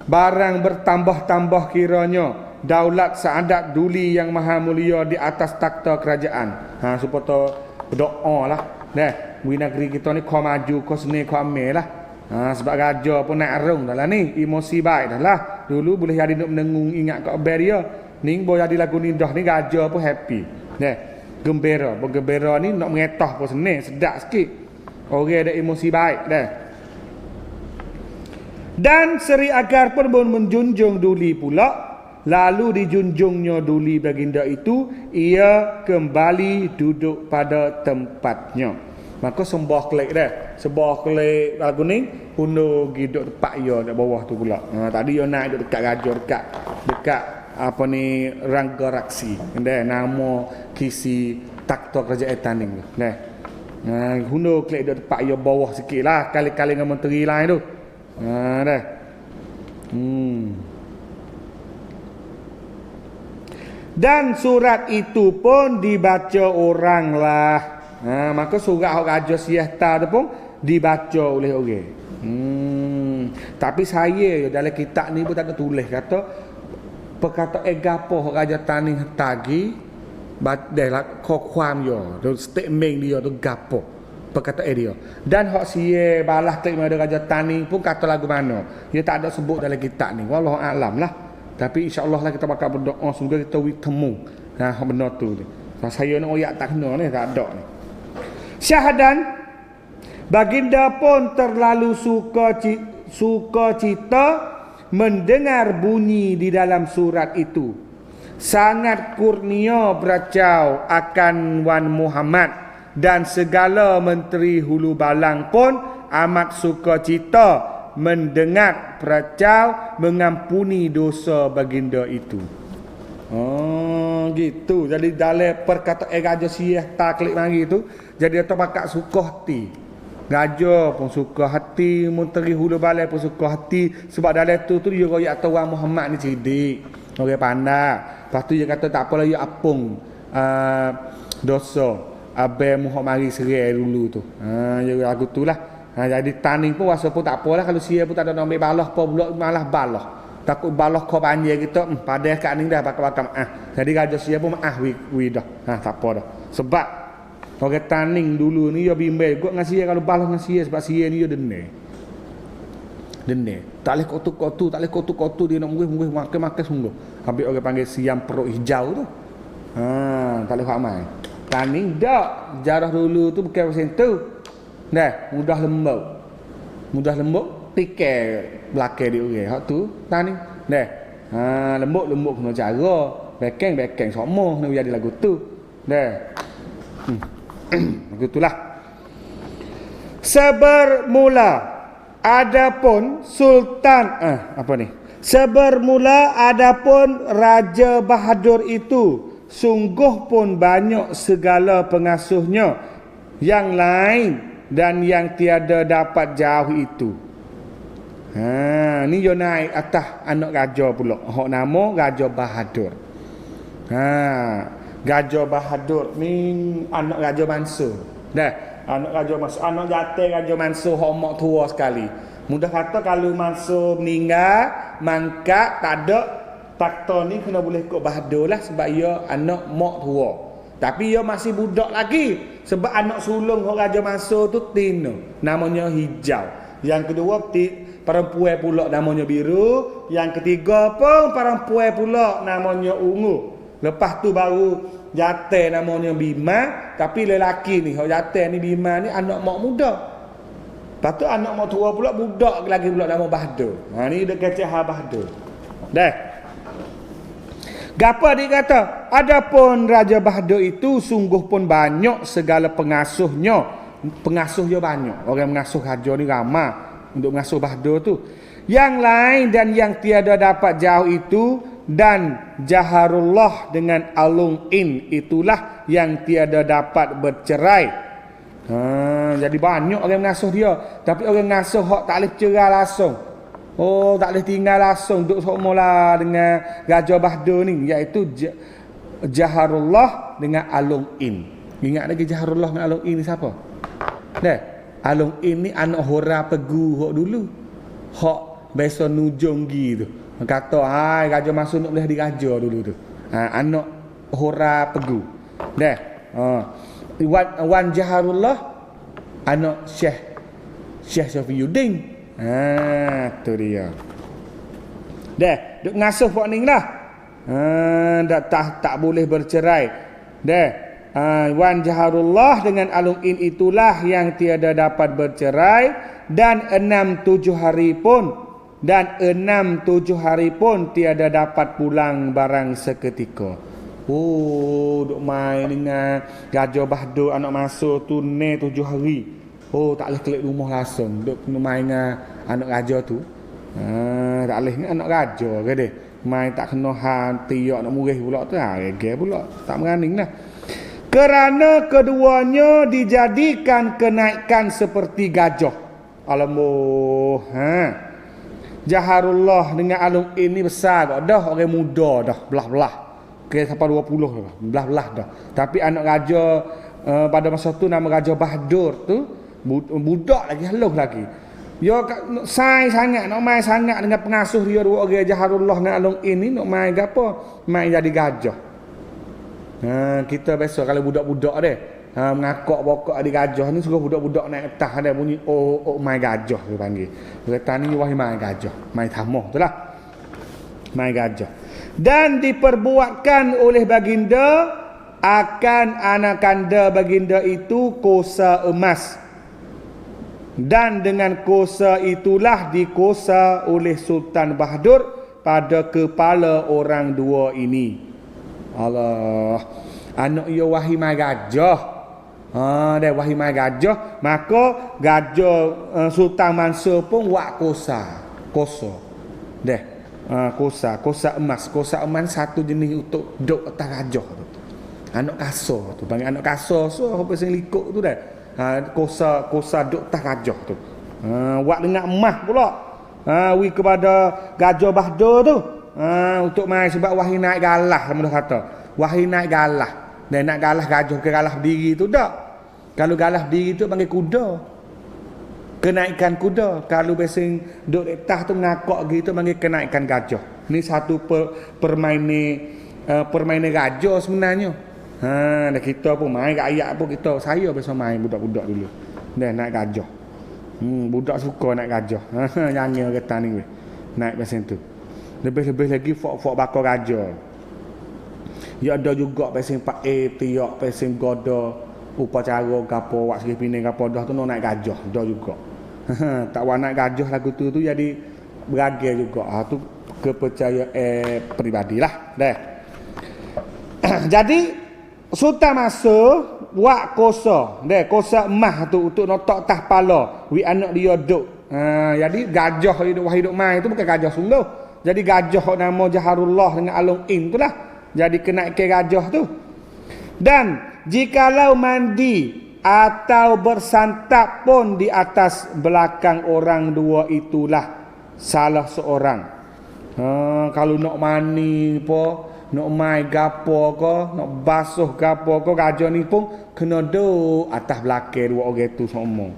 barang bertambah-tambah kiranya daulat saadat duli yang maha mulia di atas takhta kerajaan. Supaya berdoa lah. Dah, negeri kita ni kau maju, kau seni, kau ambil lah. Sebab raja pun naik arung dah lah ni. Emosi baik dah lah. Dulu boleh jadi nak menengung ingat kat beria. Ni boleh jadi lagu ni dah ni raja pun happy. Dah, gembira. Bergembira ni nak mengetah pun seni, sedap sikit. Orang ada emosi baik dah. Dan Seri Agar pun menjunjung duli pula. Lalu dijunjungnya duli baginda itu, ia kembali duduk pada tempatnya. Maka sembah kelik dah. Sembah kelik lagu ni hundur duduk tempat ia di bawah tu pula. Tadi ia naik duduk dekat raja, dekat apa ni Rangga Raksi. Dah nama kisi takhta kerajaan Taning tu. Dah. Hundur kelik duduk tempat ia bawah sikitlah, kali-kali dengan menteri lain tu. Dah. Dan surat itu pun dibaca orang lah. Maka surat Raja Siehta tu pun dibaca oleh orang. Tapi saya dalam kitab ni pun tak ada tulis kata perkataan gapo Raja Taning tagi dah khokwam yo, statement dia tu gapo perkataan dia. Dan hak sia balas terima dari Raja Taning pun kata lagu mana. Dia tak ada sebut dalam kitab ni. Wallahu a'lam lah. Tapi insya-Allah lah kita bakal berdoa semoga kita temu benda tu. Saya nak ayat tak kena ni tak ada ni. Syahadan baginda pun terlalu suka cita mendengar bunyi di dalam surat itu. Sangat kurnia beracau akan Wan Muhammad dan segala menteri hulu balang pun amat suka cita mendengar peracau mengampuni dosa baginda itu. gitu. Jadi dalam perkataan gajah siah taklid mari tu, jadi atau pakak suka hati. Gajah pun suka hati, munteri hulu balai pun suka hati. Sebab dalam tu dia royak tu orang Muhammad ni cerdik. Orang pandai. Lepas tu dia kata tak apalah dia apung dosa. Abang Muhammad mari serai dulu tu. Dia lagu tu lah. Jadi taning pun rasa pun tak apalah kalau sia pun tak ada nak ambil balah apa pula malah balah. Takut balah kau banjir kita padai kat ni dah bakal jadi raja sia pun wi dah. Tak apa dah. Sebab orang taning dulu ni dia bimbel kok dengan sia kalau balah dengan sia sebab sia ni dia denih. Tak leh kotu-kotu, tak leh kotu-kotu dia nak murih makan sungguh. Habis orang panggil siam perut hijau tu. Tak leh ramai. Taning dak jarah dulu tu bukan macam tu. Dah, mudah lembut pikir belakang dia orang. Hak tu taning. Dah. Lembut kena cara. Bekeng semua kena jadi lagu tu. Dah. Lagu itulah. Sebermula adapun Sultan Sebermula adapun Raja Bahadur itu sungguh pun banyak segala pengasuhnya yang lain dan yang tiada dapat jauh itu. Ni yo naik atas anak raja pula. Hak nama Raja Bahadur. Raja Bahadur ni anak Raja Mansur. Dah, anak Raja Mansur, anak jatuh Raja Mansur hak mak tua sekali. Mudah kata kalau Mansur meninggal, mangkat tak ada takhta ni kena boleh ikut Bahadur lah sebab ia anak mak tua. Tapi ia masih budak lagi sebab anak sulung Raja Mansur tu Tino namanya Hijau. Yang kedua perempuan pula namanya Biru. Yang ketiga pun perempuan pula namanya Ungu. Lepas tu baru jatuh namanya Bima. Tapi lelaki ni jatuh ni Bima ni anak mak muda. Lepas tu anak mak tua pula budak lagi pula nama Bahadur. Ni dia kata Bahadur. Dah. Gapa dia kata? Adapun Raja Bahadur itu sungguh pun banyak segala pengasuhnya. Pengasuh dia banyak. Orang mengasuh raja ni ramai untuk mengasuh Bahadur tu. Yang lain dan yang tiada dapat jauh itu dan Jaharullah dengan Alung In itulah yang tiada dapat bercerai. Jadi banyak orang mengasuh dia. Tapi orang mengasuh hak tak boleh cerai langsung. Tak boleh tinggal langsung duduk semula dengan Raja Bahadur ni, iaitu Jaharullah dengan Alung In. Ingat lagi Jaharullah dengan Alung In ni siapa? Dah, Alung In ni anak Hora Pegu hok dulu. Hok biasa nujung gi tu. Kata hai Raja Mansur nak boleh diraja dulu tu. Anak Hora Pegu. Dah. Wan Jaharullah anak Syekh Syafiuddin. Tu dia. Dah, duk ngasuh pak ning lah. Tak boleh bercerai. Dah. Wan Jaharullah dengan Alung In itulah yang tiada dapat bercerai dan 6-7 hari pun tiada dapat pulang barang seketika. Duk main dengan Raja Bahadur anak Mansur tu 7 hari. Tak boleh kelik rumah langsung. Duk kena main dengan anak raja tu. Tak boleh dengan anak raja ke dia. Main tak kena tiak nak murih pula tu. Regel pula. Tak meraning lah. Kerana keduanya dijadikan kenaikan seperti gajah. Alamuh. Jaharullah dengan Alung In ni besar dah. Orang muda dah. Belah-belah. Kira sampai 20 dah. Belah-belah dah. Tapi anak raja pada masa tu nama Raja Bahadur tu budak lagi, halus lagi. Dia sai sangat, nak main sangat dengan pengasuh dia dua orang Jaharullah dengan Alung In ni nak main gapo? Main jadi gajah. Kita biasa kalau budak-budak dia mengakak bokok di gajah ni suruh budak-budak naik atas ada bunyi main gajah dia panggil. Kereta ni wahai main gajah, main tamuh itulah. Main gajah. Dan diperbuatkan oleh baginda akan anak kanda baginda itu kosa emas. Dan dengan kosa itulah dikosa oleh Sultan Bahadur pada kepala orang dua ini. Allah, anak ia wahai mai gajah. Dia wahai mai gajah, maka gajah Sultan Mansur pun buat kosa. Dah. Kosa emas. Kosa emas satu jenis untuk duk atas gajah tu. Anak kasar tu, panggil anak kasar. So apa sing likuk tu dah. Kosa duk atas gajah tu. Buat dengan emas pula. Wi kepada gajah bahdo tu. Untuk mai sebab wahai naik galah sama kata. Wahai naik galah. Dan nak galah gajah ke galah diri tu tak. Kalau galah diri tu panggil kuda. Kenaikan kuda. Kalau besing duk atas tu ngakak gitu panggil kenaikan gajah. Ni satu permainan gajah sebenarnya. Dah kita pun main kat ayat pun kita. Saya biasa main budak-budak dulu. Dah naik gajah. Budak suka naik gajah. Nyanyi kata ni weh. Naik pasal tu. Lebih-lebih lagi fok-fok bakar gajah. Ya ada juga pasal pak tiak pasal goda upacara gapo wak segi pining gapo dah tu nak naik gajah dah juga. Tak wa naik gajah lagu tu jadi beragam juga. Tu kepercayaan pribadilah dah. Jadi sultan masa wak kosa emas tu untuk notak tah pala wi anak dia duk. Jadi gajah hidup mai tu bukan gajah sungguh. Jadi gajah nama Jaharullah dengan Alung In tu lah. Jadi kena ke gajah tu. Dan jikalau mandi atau bersantap pun di atas belakang orang dua itulah salah seorang. Kalau nak mani po, nak mai gapo ko, nak basuh gapo ko, gajah ni pun kena do atas belakang dua orang tu semua.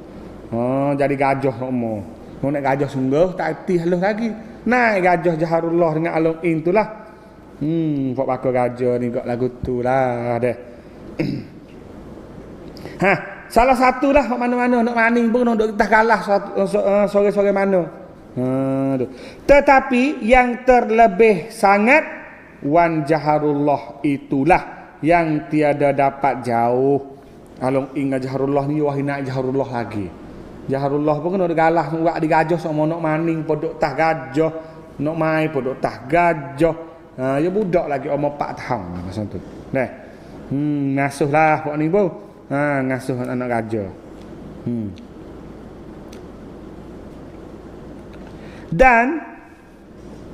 Jadi gajah semua. Nak gajah sungguh tak erti halus lagi. Naik gajah Jaharullah dengan Alung In tu lah. Pok bakar gajah ni kat lagu tu lah deh. Salah satu lah mana-mana nak maning pun nak atas galah sore-sore mana. Tetapi yang terlebih sangat wan Jaharullah itulah yang tiada dapat jauh. Alung In Jaharullah ni wahai nak Jaharullah lagi. Jaharullah pun kena galah buat di gajah sama nak maning podok tah gajah, nak mai podok tah gajah. Ya budak lagi umur 4 tahun macam tu. Nah. Ngasuhlah pok ni pun. Ngasuh anak gajah. Dan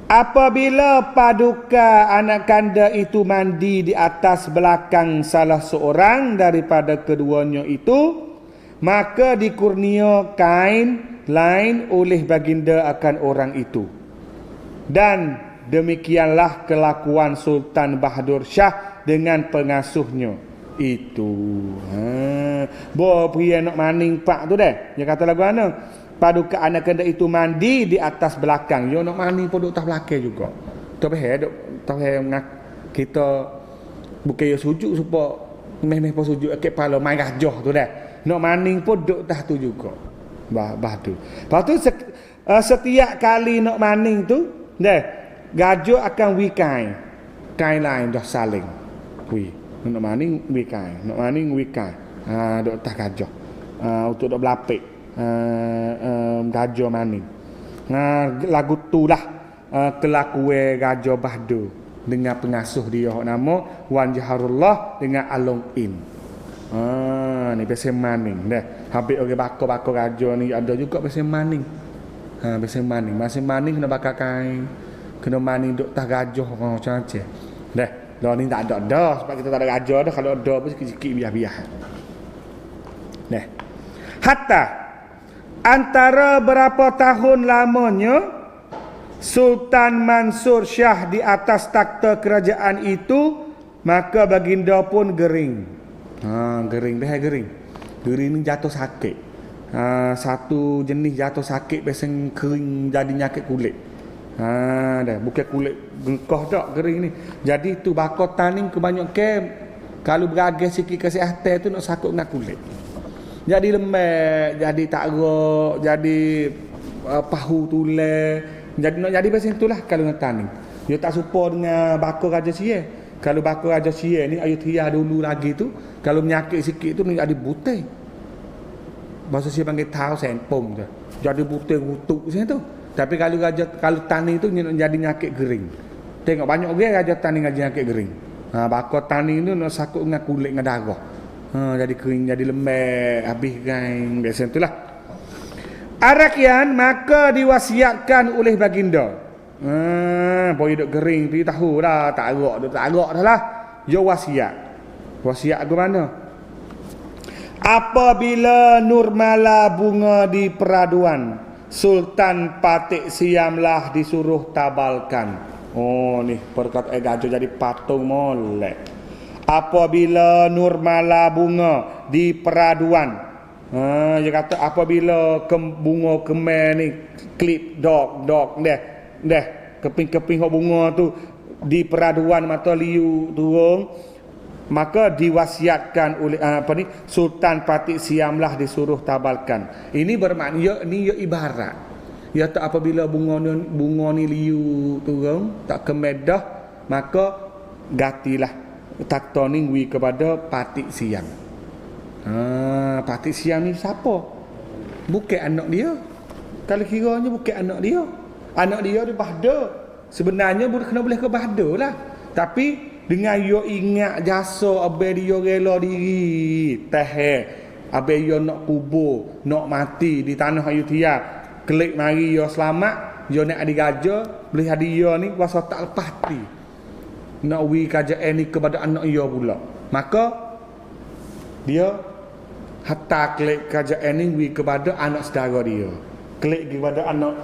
apabila paduka anak kanda itu mandi di atas belakang salah seorang daripada keduanya itu, maka dikurnia kain lain oleh baginda akan orang itu. Dan demikianlah kelakuan Sultan Bahadur Shah dengan pengasuhnya itu. Bo pria nak maning pak tu dah. Dia kata lagu mana? Paduka anak kanda itu mandi di atas belakang. Yo nak maning pun duduk atas belakang juga. Tak kita bukan yo sujud supaya meh pun sujud ke kepala mai gajah tu dah. Nak maning pun duduk atas tu juga. Bah tu. Lepas tu setiap kali nak maning tu dah gajah akan wikai. Kain lain dah saling. Nak maning wikai. Nak maning wikai. Duduk atas gajah. Untuk duk belapik. Gajah maning. Lagu tu lah kelakuan gajah bahdu dengan pengasuh dia nama Wan Jaharullah dengan Alung In. Ni pasal maning dah. Habis orang bakar gajah ni ada juga pasal maning. Pasal maning. Pasal maning kena bakar kain. Kena maning duk atas gajah macam-macam. Dah. Dah ni tak ada dah sebab kita tak ada gajah dah. Kalau ada pun sikit-sikit biar-biar. Dah. Hatta antara berapa tahun lamanya Sultan Mansur Shah di atas takhta kerajaan itu, maka baginda pun gering. Gering dah gering. Gering ni jatuh sakit. Satu jenis jatuh sakit biasanya kering jadi nyakit kulit. Dah bukan kulit gengkah tak gering ni. Jadi tu bakar taning kebanyakan kalau beragai sikit kesihatan tu nak sakut dengan kulit. Jadi lembek, jadi tak gerak, jadi pahu tulang. Jadi nak jadi macam itulah kalau dengan taning. Dia tak serupa dengan bakar raja sia. Kalau bakar raja sia ni ayu tia dulu lagi tu, kalau menyakit sikit tu ni ada butai. Bahasa sia panggil tahu sempom tu. Jadi butai rutuk macam tu. Tapi kalau taning tu jadi nyakit gering. Tengok banyak orang raja taning jadi nyakit gering. Bakar taning tu nak sakut dengan kulit dengan darah. Jadi kering, jadi lembek, habis gain, biasa itulah. Arakian maka diwasiatkan oleh baginda, Boy duk kering tu tahu dah, tak agak dah lah. Yo wasiat. Wasiat ke mana? Apabila Nurmala bunga di peraduan, Sultan Patik Siamlah disuruh tabalkan. Oh ni perkataan gajah jadi patung molek. Apabila Nurmala bunga di peraduan, dia kata apabila bunga kemer ni klip dog deh keping-keping bunga tu di peraduan mata liu turun, maka diwasiatkan oleh Sultan Patik Siamlah disuruh tabalkan. Ini bermakna ni ibarat. Ya tak apabila bunga ni liu turun tak kemedah, maka gatilah takhta ni wi kepada Patik Siam. Patik Siam ni siapa? Bukan anak dia. Kalau kiranya bukan anak dia. Anak dia di Bahda. Sebenarnya kena boleh ke Bahda lah. Tapi dengan yo ingat jasa abai dia rela diri. Abai yo nak kubur, nak mati di tanah Ayutthaya. Kelik mari yo selamat, yo nak adi gajah, boleh hadiah ni kuasa tak lepas hati. Nak wi kerajaan ni kepada anak dia pula. Maka dia hatta klik kerajaan ni wi kepada anak saudara dia. Klik kepada anak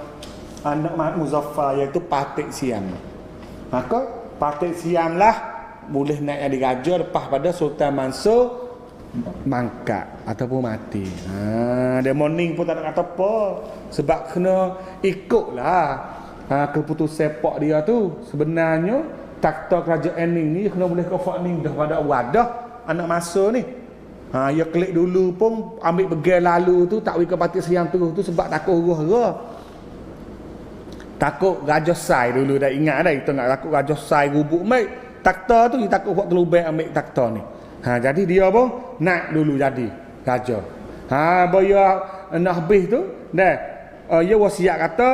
Muzaffar iaitu Patik Siam. Maka Patik Siam lah boleh naik jadi raja lepas pada Sultan Mansur mangkat ataupun mati. Dia morning pun tak nak kata apa. Sebab kena ikutlah keputusan sepak dia tu. Sebenarnya takhta kerajaan ni kena boleh kafak ni dah pada wadah anak Mansur ni. Ya klik dulu pun ambil begal lalu tu tak wika Patik Siam tu sebab takut huruf-huruf. Takut Raja Sai dulu dah ingat dah kita nak takut Raja Sai gubuk mai takhta tu dia takut buat terlubang ambil takhta ni. Jadi dia pun nak dulu jadi raja. Boya nak habis tu dah ya wasiat kata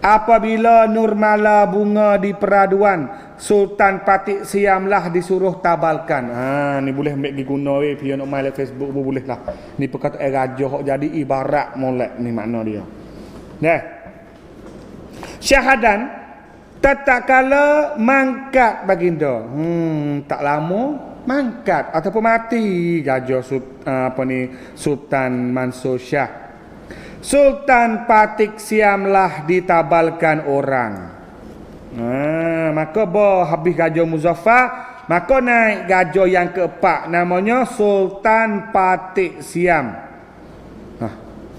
apabila Nurmala bunga di peraduan Sultan Patik Siamlah disuruh tabalkan. Ni boleh ambil pergi guna dia nak main Facebook pun boleh lah. Ni perkataan raja hok jadi ibarat molek ni makna dia. Dah. Syahadan tatkala mangkat baginda. Tak lama mangkat ataupun mati gajah Sultan Mansur Shah. Sultan Patik Siamlah ditabalkan orang. Maka habis gajah Muzaffar, maka naik gajah yang keempat namanya Sultan Patik Siam.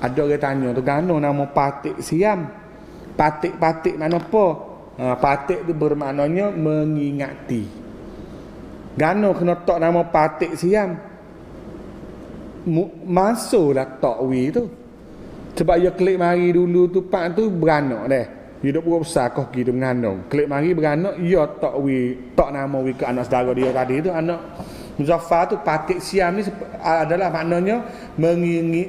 Ada orang tanya tu gano nama Patik Siam? Patik mana apa? Patik tu bermaknanya mengingati. Gano kena tak nama Patik Siam? Masuklah tak wi tu. Sebab dia klik mari dulu tu pak tu beranak dah. Dia dah buat besar kau pergi dia mengandung. Klik mari beranak dia tak nama wi ke anak saudara dia tadi tu anak Muzaffar tu. Patik Siam ni adalah maknanya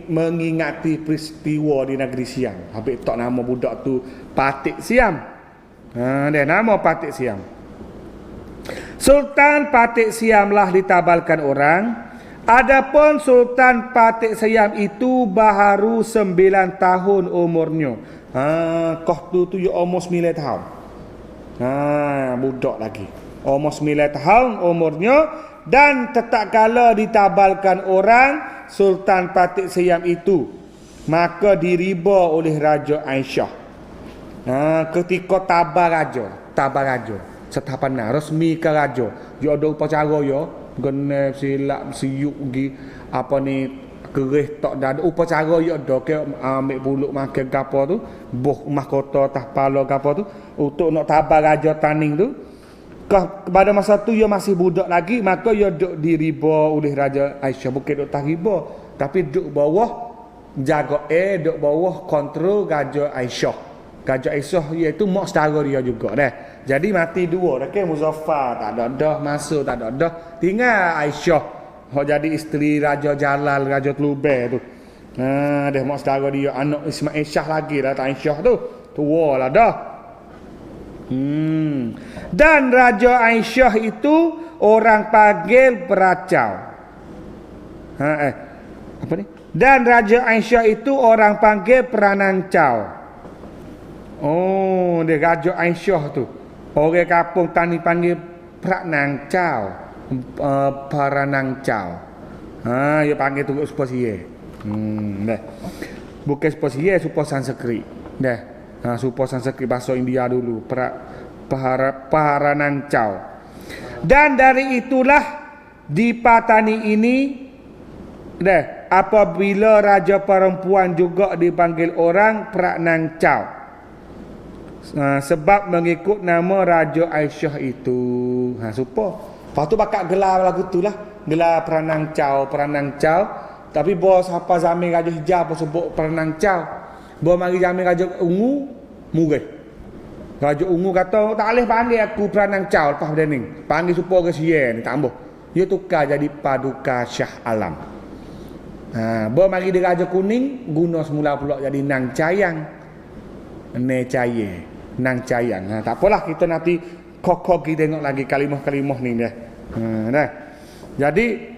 mengingati peristiwa di negeri Siam. Habis tak nama budak tu Patik Siam. Dia nama Patik Siam. Sultan Patik Siamlah ditabalkan orang. Adapun Sultan Patik Siam itu baru 9 tahun umurnya. Kau tu ya almost 9 tahun. Budak lagi. Almost 9 tahun umurnya. Dan tetap kala ditabalkan orang Sultan Patik Siam itu, maka diriba oleh Raja Aisyah. Ketika tabar raja setapanan resmi ke raja, dia ada upacara ya, gene silap siuk gi apa ni kerih tak ada upacara ya ada ke ambil buluk makan gapo tu, buh mahkota tah pala gapo tu untuk nak tabar raja taning tu. Pada masa tu ia masih budak lagi, maka ia duduk diriba oleh Raja Aisyah. Bukan duduk tak riba, tapi duduk bawah jaga duduk bawah kontrol Raja Aisyah. Raja Aisyah iaitu mak saudara dia juga dah. Jadi mati dua dah ke Muzaffar tak ada dah, Mansur tak ada dah. Tinggal Aisyah hok jadi isteri Raja Jalal, Raja Telubeh tu. Dah mak saudara dia anak Ismail Shah lagi dah tak Aisyah tu. Tua lah dah. Dan Raja Aisyah itu orang panggil peracau. Apa ni? Dan Raja Aisyah itu orang panggil peranancau. dia Raja Aisyah tu. Orang kampung tani panggil Prak Chow. Paranang Chow. Dia panggil tu supaya sia. Dah. Bukan supaya sia, supaya Sanskrit. Dah. Supaya Sanskrit bahasa India dulu. Paranang Chow. Dan dari itulah di Patani ini dah, apabila raja perempuan juga dipanggil orang Prak Chow. Sebab mengikut nama Raja Aisyah itu. Supaya. Lepas tu bakal gelar lagu tu lah. Gelar Prak Chow. Tapi bos apa zaman Raja Hijau pun sebut Prak Chow. Bos mari zaman Raja Ungu, murih. Raja Ungu kata, tak boleh panggil aku Prak Chow lepas benda ni. Panggil supaya ke sia ni, tak ambuh. Dia tukar jadi Paduka Shah Alam. Bos mari dia Raja Kuning, guna semula pula jadi Nang Cayang. Nang Cayang. Tak apalah, kita nanti kokok kita tengok lagi kalimah-kalimah ni dia. Dah. Jadi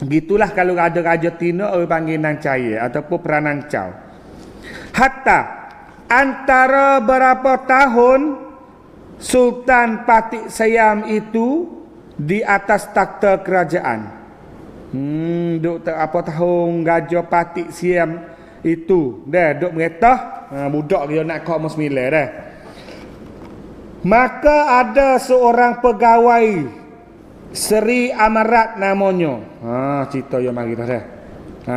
gitulah kalau raja-raja Tino orang panggil Nang Cayang ataupun Prak Chow. Hatta antara berapa tahun Sultan Patik Siam itu di atas takhta kerajaan. Duk apa tahun Raja Patik Siam itu dah duk meretah. Budak dia nak kau musmilah dah. Maka ada seorang pegawai Seri Amarat namanya. Cerita yang mari dah.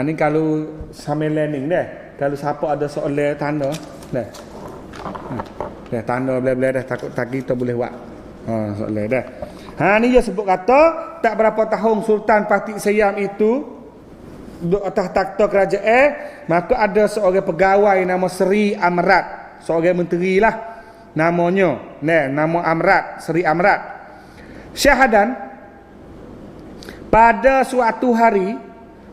Ni kalau sambil learning dah. Kalau siapa ada soalan tanda dah. Dah tanda boleh-boleh dah, takut tak kita boleh buat. Soalan dah. Ni dia sebut kata tak berapa tahun Sultan Patik Siam itu duduk atas takhta kerajaan, maka ada seorang pegawai nama Seri Amrat, seorang menteri lah namanya. Nama Amrat, Seri Amrat. Syahadan pada suatu hari,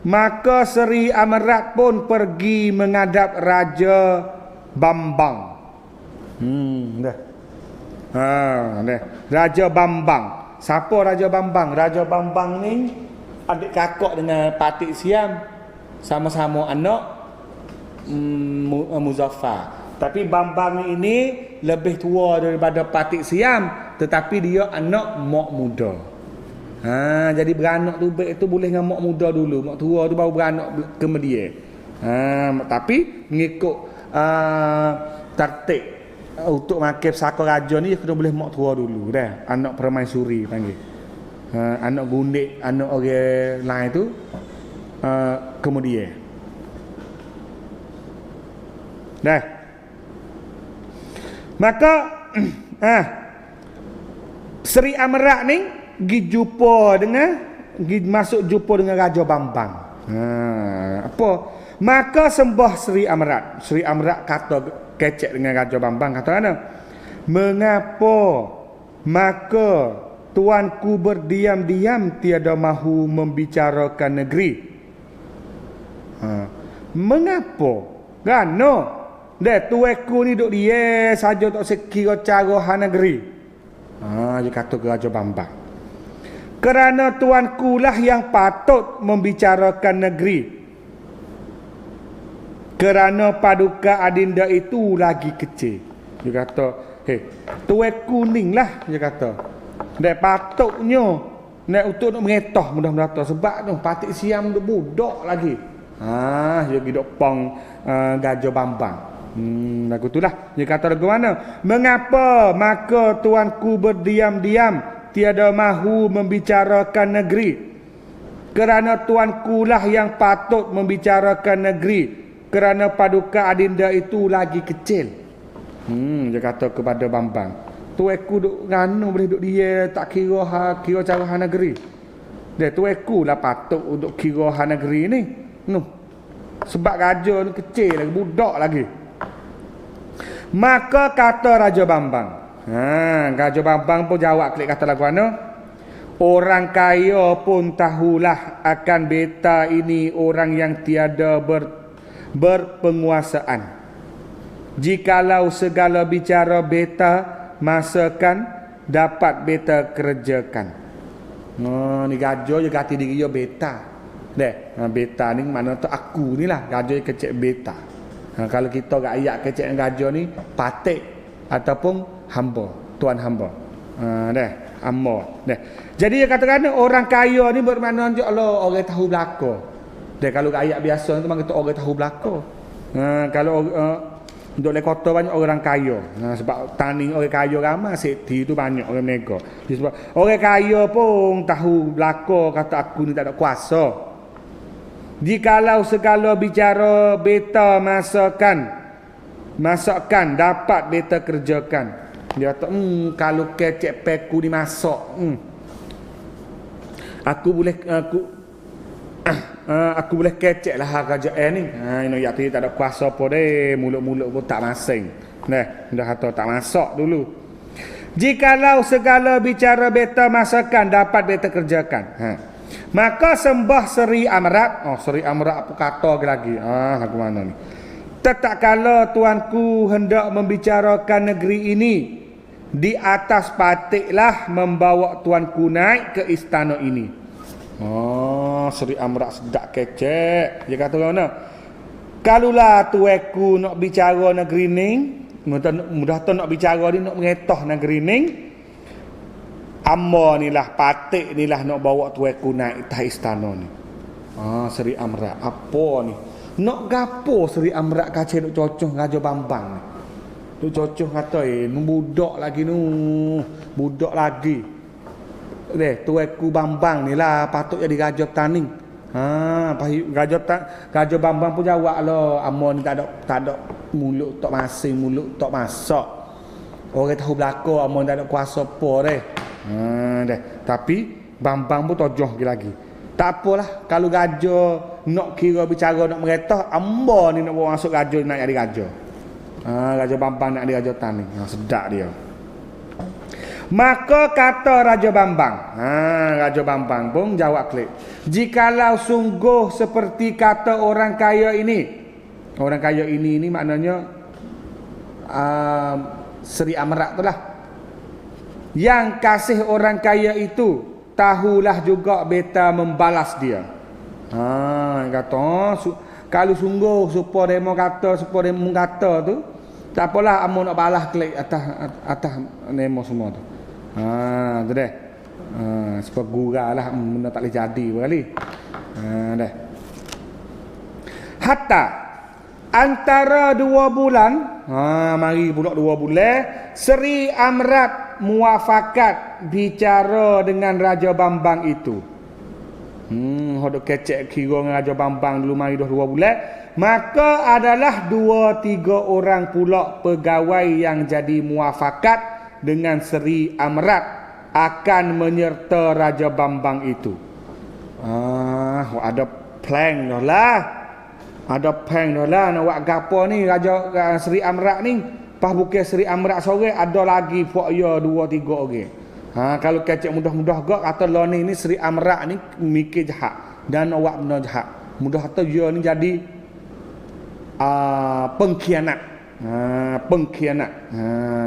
maka Seri Amrat pun pergi menghadap Raja Bambang. Dah. Raja Bambang. Siapa Raja Bambang? Raja Bambang ni adik kakak dengan Patik Siam, sama-sama anak Muzaffar. Tapi Bambang ini lebih tua daripada Patik Siam, tetapi dia anak mak muda. Jadi beranak tu baik tu boleh dengan mak muda dulu, mak tua tu baru beranak kemudian. Tapi mengikut tertib untuk makan saka raja ni kena boleh mak tua dulu dah, anak permaisuri panggil. Anak gundik, anak orang lain tu kemudian. Dah. Maka Seri Amrat ni masuk jumpa dengan Raja Bambang. Apa? Maka sembah Seri Amrat. Seri Amrat kata kecek dengan Raja Bambang, kata mana? Mengapa maka tuanku berdiam-diam tiada mahu membicarakan negeri? Mengapa? Gano? Dah tuanku ni duk dia saja tak sekira cara hal negeri. Dia kata ke Raja Bambang. Kerana tuanku lah yang patut membicarakan negeri. Kerana Paduka Adinda itu lagi kecil. Dia kata, tuanku ni lah, dia kata. Dan patutnya untuk nak mengetah mudah-mudahan sebab tu Patik Siam tu budak lagi. Dia hidup pang Gajah Bambang. Lagu itulah dia kata lagu mana? Mengapa maka tuanku berdiam-diam tiada mahu membicarakan negeri? Kerana tuanku lah yang patut membicarakan negeri. Kerana Paduka Adinda itu lagi kecil. Dia kata kepada Bambang, tuanku duk nganu boleh duk dia tak kira cara hal negeri. Dia tuanku lah patut untuk kira hal negeri ni. Sebab raja ni kecil lagi, budak lagi. Maka kata Raja Bambang. Raja Bambang pun jawab klik kata lagu mana? Orang kaya pun tahulah akan beta ini orang yang tiada berpenguasaan. Jikalau segala bicara beta masakan dapat beta kerjakan. Ni gajah je kata diri dia beta. Beta ni mana tu aku ni lah. Gajah kecek beta. Kalau kita rakyat kecek dengan gajah ni patik. ataupun hamba, tuan hamba. Dah, amma. Dah. Jadi dia katakan orang kaya ni bermakna Allah orang tahu belaka. Dah kalau ayat biasa tu memang kita orang tahu belaka. Kalau untuk le kota banyak orang kaya. Sebab tani orang kaya ramai, sekti tu banyak orang mega. Sebab orang kaya pun tahu belaka kata aku ni tak ada kuasa. Jikalau segala bicara beta masakkan dapat beta kerjakan. Dia kata kalau kecek peku dimasak, aku boleh kecek lah kerajaan ni. Ini ya tak ada kuasa apa deh, mulut-mulut pun tak masing. Nah, dah kata tak masak dulu. Jikalau segala bicara beta masakkan dapat beta kerjakan. Maka sembah Seri Amrat. Seri Amrat apa kata lagi? Lagu mana ni? Tak kala tuanku hendak membicarakan negeri ini, di atas patiklah membawa tuanku naik ke istana ini. Seri Amrat sedak kecek. Dia kata mana? Kalulah tuanku nak bicara negeri ni, mudah tu nak bicara ni, nak mengetah negeri ni, amma ni lah, patik ni lah nak bawa tuanku naik ke istana ni. Seri Amrat apa ni? Nak gapo Seri Amrat kaca duk cocoh Raja Bambang ni. Duk cocoh kata budak lagi budak lagi. Tuanku Bambang ni lah patut jadi raja Taning. Raja Bambang pun jawab lah, amma ni tak ada mulut tak masing, mulut tak masak. Orang tahu belaka, amma tak ada kuasa apa deh. Tapi Bambang pun tojoh lagi. Tak apalah, kalau raja nak kira bicara nak meretah, amba ni nak bawa masuk raja nak jadi raja. Raja Bambang nak jadi raja Taning. Sedap dia. Maka kata Raja Bambang. Raja Bambang pun jawab klik. Jikalau sungguh seperti kata orang kaya ini. Orang kaya ini maknanya Seri Amrat tu lah. Yang kasih orang kaya itu, tahulah juga beta membalas dia. Kata kalau sungguh supaya demo kata tu, tak apalah amu nak balas klik atas nemo semua tu. Tu deh. Sebab guralah benda tak boleh jadi kali. Dah. Hatta antara 2 bulan, mari pula 2 bulan, Seri Amrat muafakat bicara dengan Raja Bambang itu. Hodok kecek kira dengan Raja Bambang dulu mari dah 2 bulan. Maka adalah 2-3 orang pula pegawai yang jadi muafakat dengan Seri Amrat akan menyerta Raja Bambang itu. Ada plan dah lah. Ada plan dah lah nak buat gapo ni Raja Seri Amrat ni. Pas bukan Seri Amrat sore ada lagi puak ya 2-3 orang. Kalau kecek mudah-mudah gak kata lo ni Seri Amrat ni mikir jahat dan nak buat benda jahat. Mudah kata dia ni jadi pengkhianat. Pengkhianat.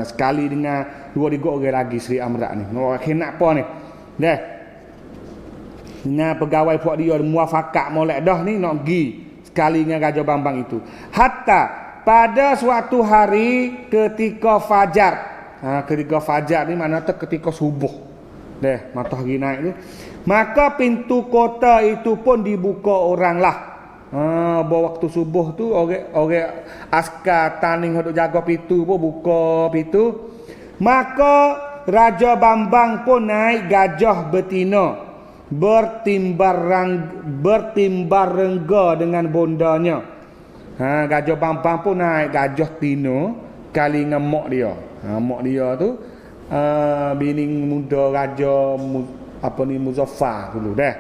Sekali dengan 2-3 orang lagi Seri Amrat ni. Nak khianat apa ni? Dah. Dengan pegawai puak dia muafakat molek dah ni nak pergi sekali dengan Raja Bambang itu. Hatta pada suatu hari ketika fajar. Ketika fajar ni mana tu ketika subuh. Dah, matahari naik ni. Maka pintu kota itu pun dibuka orang lah. Bawa waktu subuh tu orang askar Taning hendak jaga pintu pun buka pintu. Maka Raja Bambang pun naik gajah betina bertimbar rengga dengan bondanya. Gajah Bambang pun naik gajah tino kali dengan mak dia. Mak dia tu bini muda Raja Muzaffar dulu dah.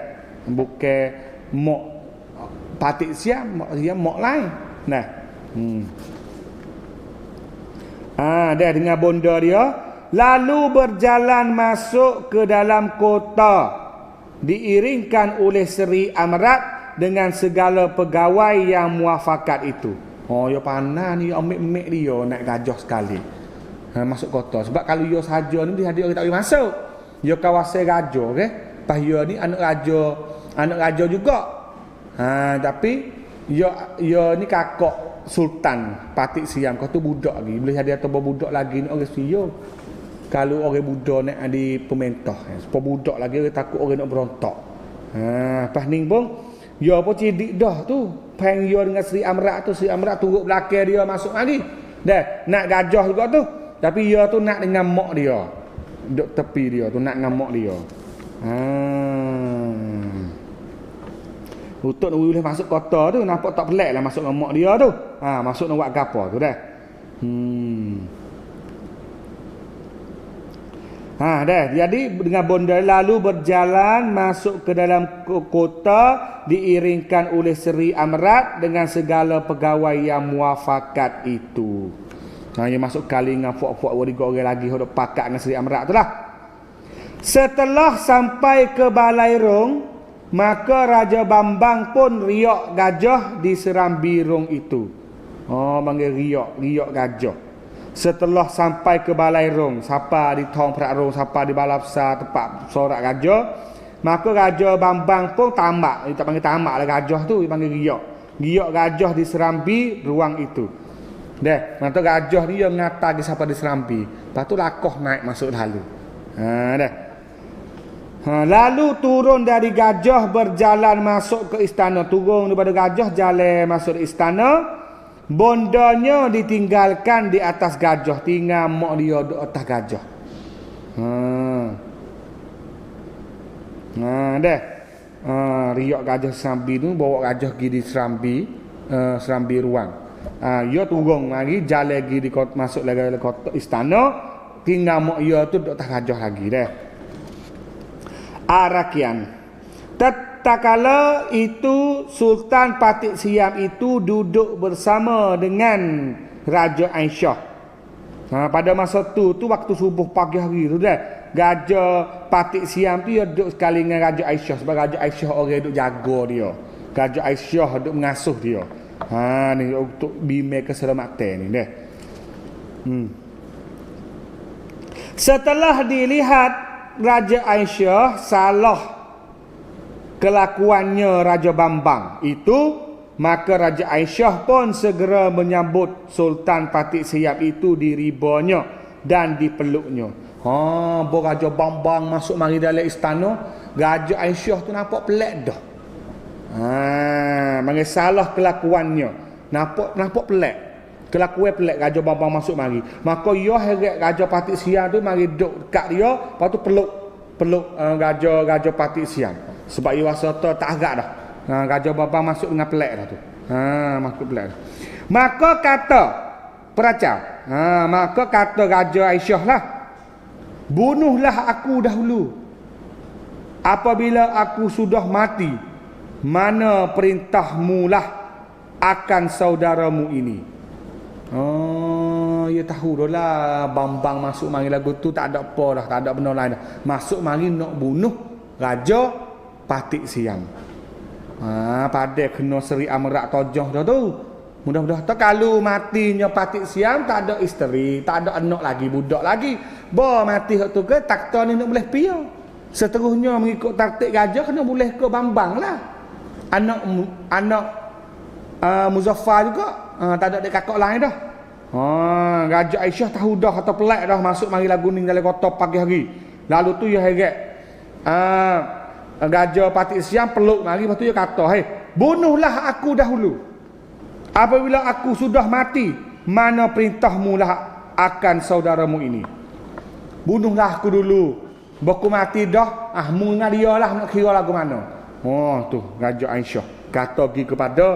Bukan mak patik siap, dia mak lain. Nah. Dah dengan bonda dia lalu berjalan masuk ke dalam kota diiringkan oleh Seri Amrat dengan segala pegawai yang muafakat itu. Ya panah ni ambil dia naik gajah sekali. Masuk kota. Sebab kalau dia saja ni dia orang tak boleh masuk. Dia kawasan raja okey. Pas dia ni anak raja juga. Tapi dia ni kakak Sultan Patik Siam kau tu budak lagi. Boleh ada tambah budak lagi ni orang Siam. Kalau orang budak nak ada pemerintah, sepuluh budak lagi orang takut orang nak berontak. Pas ni pun dia pun cidik dah tu. Pang dia dengan Sri Amrat tu, Sri Amrat turut belakang dia masuk lagi. Dah nak gajah juga tu. Tapi dia tu nak dengan mak dia. Duk tepi dia tu nak dengan mak dia. Untuk nak boleh masuk kota tu nampak tak pelik lah masuk dengan mak dia tu. Masuk nak buat gapo tu dah. Dah. Jadi dengan bonda lalu berjalan masuk ke dalam kota diiringkan oleh Sri Amrat dengan segala pegawai yang muafakat itu. Yang masuk kali dengan fuak-fuak orang lagi hendak pakat dengan Sri Amrat tu lah. Setelah sampai ke Balai Rong, maka Raja Bambang pun riak gajah di Serambi Rong itu. Panggil riak gajah. Setelah sampai ke Balai Rong, siapa di Tong Perak Rong, siapa di Balapsa tempat sorak gajah, maka Raja Bambang pun tamak. Dia tak panggil tamak lah gajah tu, dia panggil riak. Riak gajah di Serambi ruang itu. Dah, maka gajah dia ngata di siapa di Serambi. Lepas tu lakoh naik masuk lalu. Dah. Lalu turun dari gajah berjalan masuk ke istana. Turun daripada gajah jalan masuk ke istana. Bondanya ditinggalkan di atas gajah. Tinggal mak dia di atas gajah. Dah. Riak gajah Serambi tu bawa gajah pergi di Serambi ruang. Dia turun lagi jalan lagi di kota, masuk lagi ke kota istana. Tinggal mak dia tu di atas gajah lagi dah. Arakian. Tatkala itu Sultan Patik Siam itu duduk bersama dengan Raja Aisyah. Pada masa tu waktu subuh pagi hari tu dah. Gajah Patik Siam tu dia duduk sekali dengan Raja Aisyah sebab Raja Aisyah orang duduk jaga dia. Raja Aisyah duduk mengasuh dia. Ni untuk bimbing keselamatan ni dah. Setelah dilihat Raja Aisyah salah kelakuannya Raja Bambang itu, maka Raja Aisyah pun segera menyambut Sultan Patik Siam itu di ribanya dan dipeluknya. Raja Bambang masuk mari dalam istana, Raja Aisyah tu nampak pelik dah. Mari salah kelakuannya. Nampak pelik. Kelakuan pelik Raja Bambang masuk mari. Maka ia heret Raja Patik Siam tu mari duduk dekat dia, lepas tu peluk Raja Patik Siam. Sebab ia rasa tak agak dah. Raja Bambang masuk dengan pelik dah tu. Masuk pelik. Maka kata peracau. Maka kata Raja Aisyah lah, bunuhlah aku dahulu. Apabila aku sudah mati, mana perintahmu lah akan saudaramu ini. Ya tahu dah lah Bambang masuk mari lagu tu tak ada apa dah, tak ada benda lain dah. Masuk mari nak bunuh Raja Patik Siam. Pada kena Sri Amrat tojah dah tu. Mudah-mudahan tak kalau matinya Patik Siam tak ada isteri, tak ada anak lagi, budak lagi. Mati hak tu ke takhta ni nak boleh pia. Seterusnya mengikut taktik gajah kena boleh ke Bambang lah. Anak Muzaffar juga. Tak ada kakak lain dah. Raja Aisyah tahu dah atau pelik dah masuk mari lagu ni dalam kota pagi hari. Lalu tu dia heret Raja Patik Siam peluk mari, lepas tu dia kata, bunuhlah aku dahulu. Apabila aku sudah mati, mana perintahmu lah akan saudaramu ini. Bunuhlah aku dulu. Baku mati dah, mu dengan dia lah nak kira lagu mana. Tu Raja Aisyah kata pergi kepada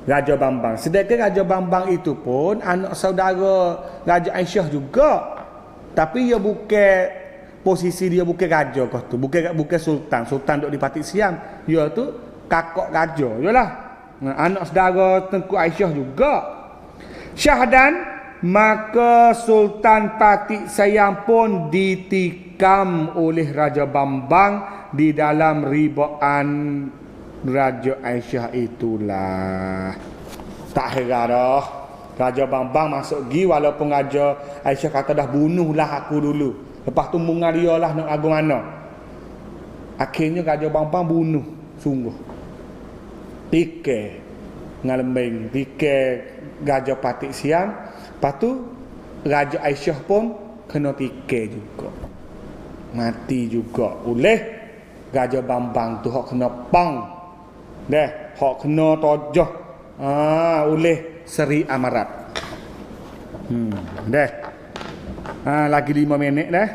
Raja Bambang. Sedangkan Raja Bambang itu pun anak saudara Raja Aisyah juga. Tapi dia bukan posisi dia bukan raja kau tu. Bukan sultan. Sultan duduk di Patik Siam. Dia tu kakak raja. Yalah. Anak saudara Tengku Aisyah juga. Syahdan, maka Sultan Patik Siam pun ditikam oleh Raja Bambang di dalam ribaan Raja Aisyah itulah. Tak heran dah. Raja Bambang masuk pergi walaupun Raja Aisyah kata dah bunuhlah aku dulu. Lepas tu mungar dia lah nak agung mana. Akhirnya Raja Bambang bunuh sungguh. Tikai. ngalembing tikai Raja Patik Siam. Lepas tu Raja Aisyah pun kena tikai juga, mati juga oleh Raja Bambang tu. Hak kena pang deh, hak kena tojoh oleh Seri Amarat. Deh. Lagi 5 minit dah.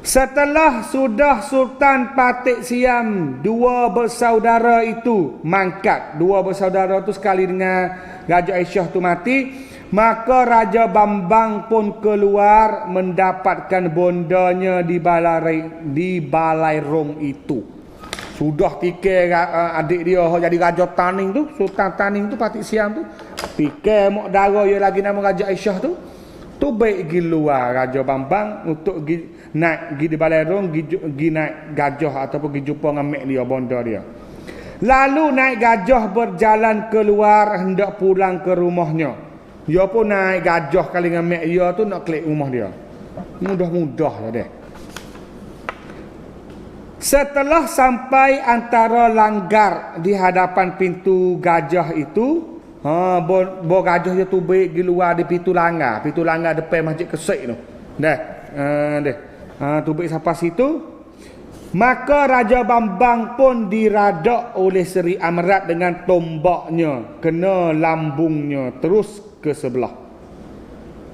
Setelah sudah Sultan Patik Siam, dua bersaudara itu mangkat. Dua bersaudara tu sekali dengan Raja Aisyah tu mati, maka Raja Bambang pun keluar mendapatkan bondanya di balai rong itu. Sudah tikai adik dia jadi Raja Taning tu, Sultan Taning tu, Patik Siam tu. Tikai mak dara dia lagi nama Raja Aisyah tu. Tu baik pergi luar Raja Bambang untuk naik di balai rong, pergi naik gajah ataupun pergi jumpa dengan mak dia, bonda dia. Lalu naik gajah berjalan keluar hendak pulang ke rumahnya. Dia pun naik gajah kali dengan mak dia tu nak klik rumah dia. Mudah-mudah je deh. Setelah sampai antara langgar di hadapan pintu gajah itu, bo gajah dia tu baik di luar di pintu langgar depan Masjid Kesik tu. Dah. Tu baik sampai situ. Maka Raja Bambang pun diradak oleh Seri Amrat dengan tombaknya, kena lambungnya terus ke sebelah.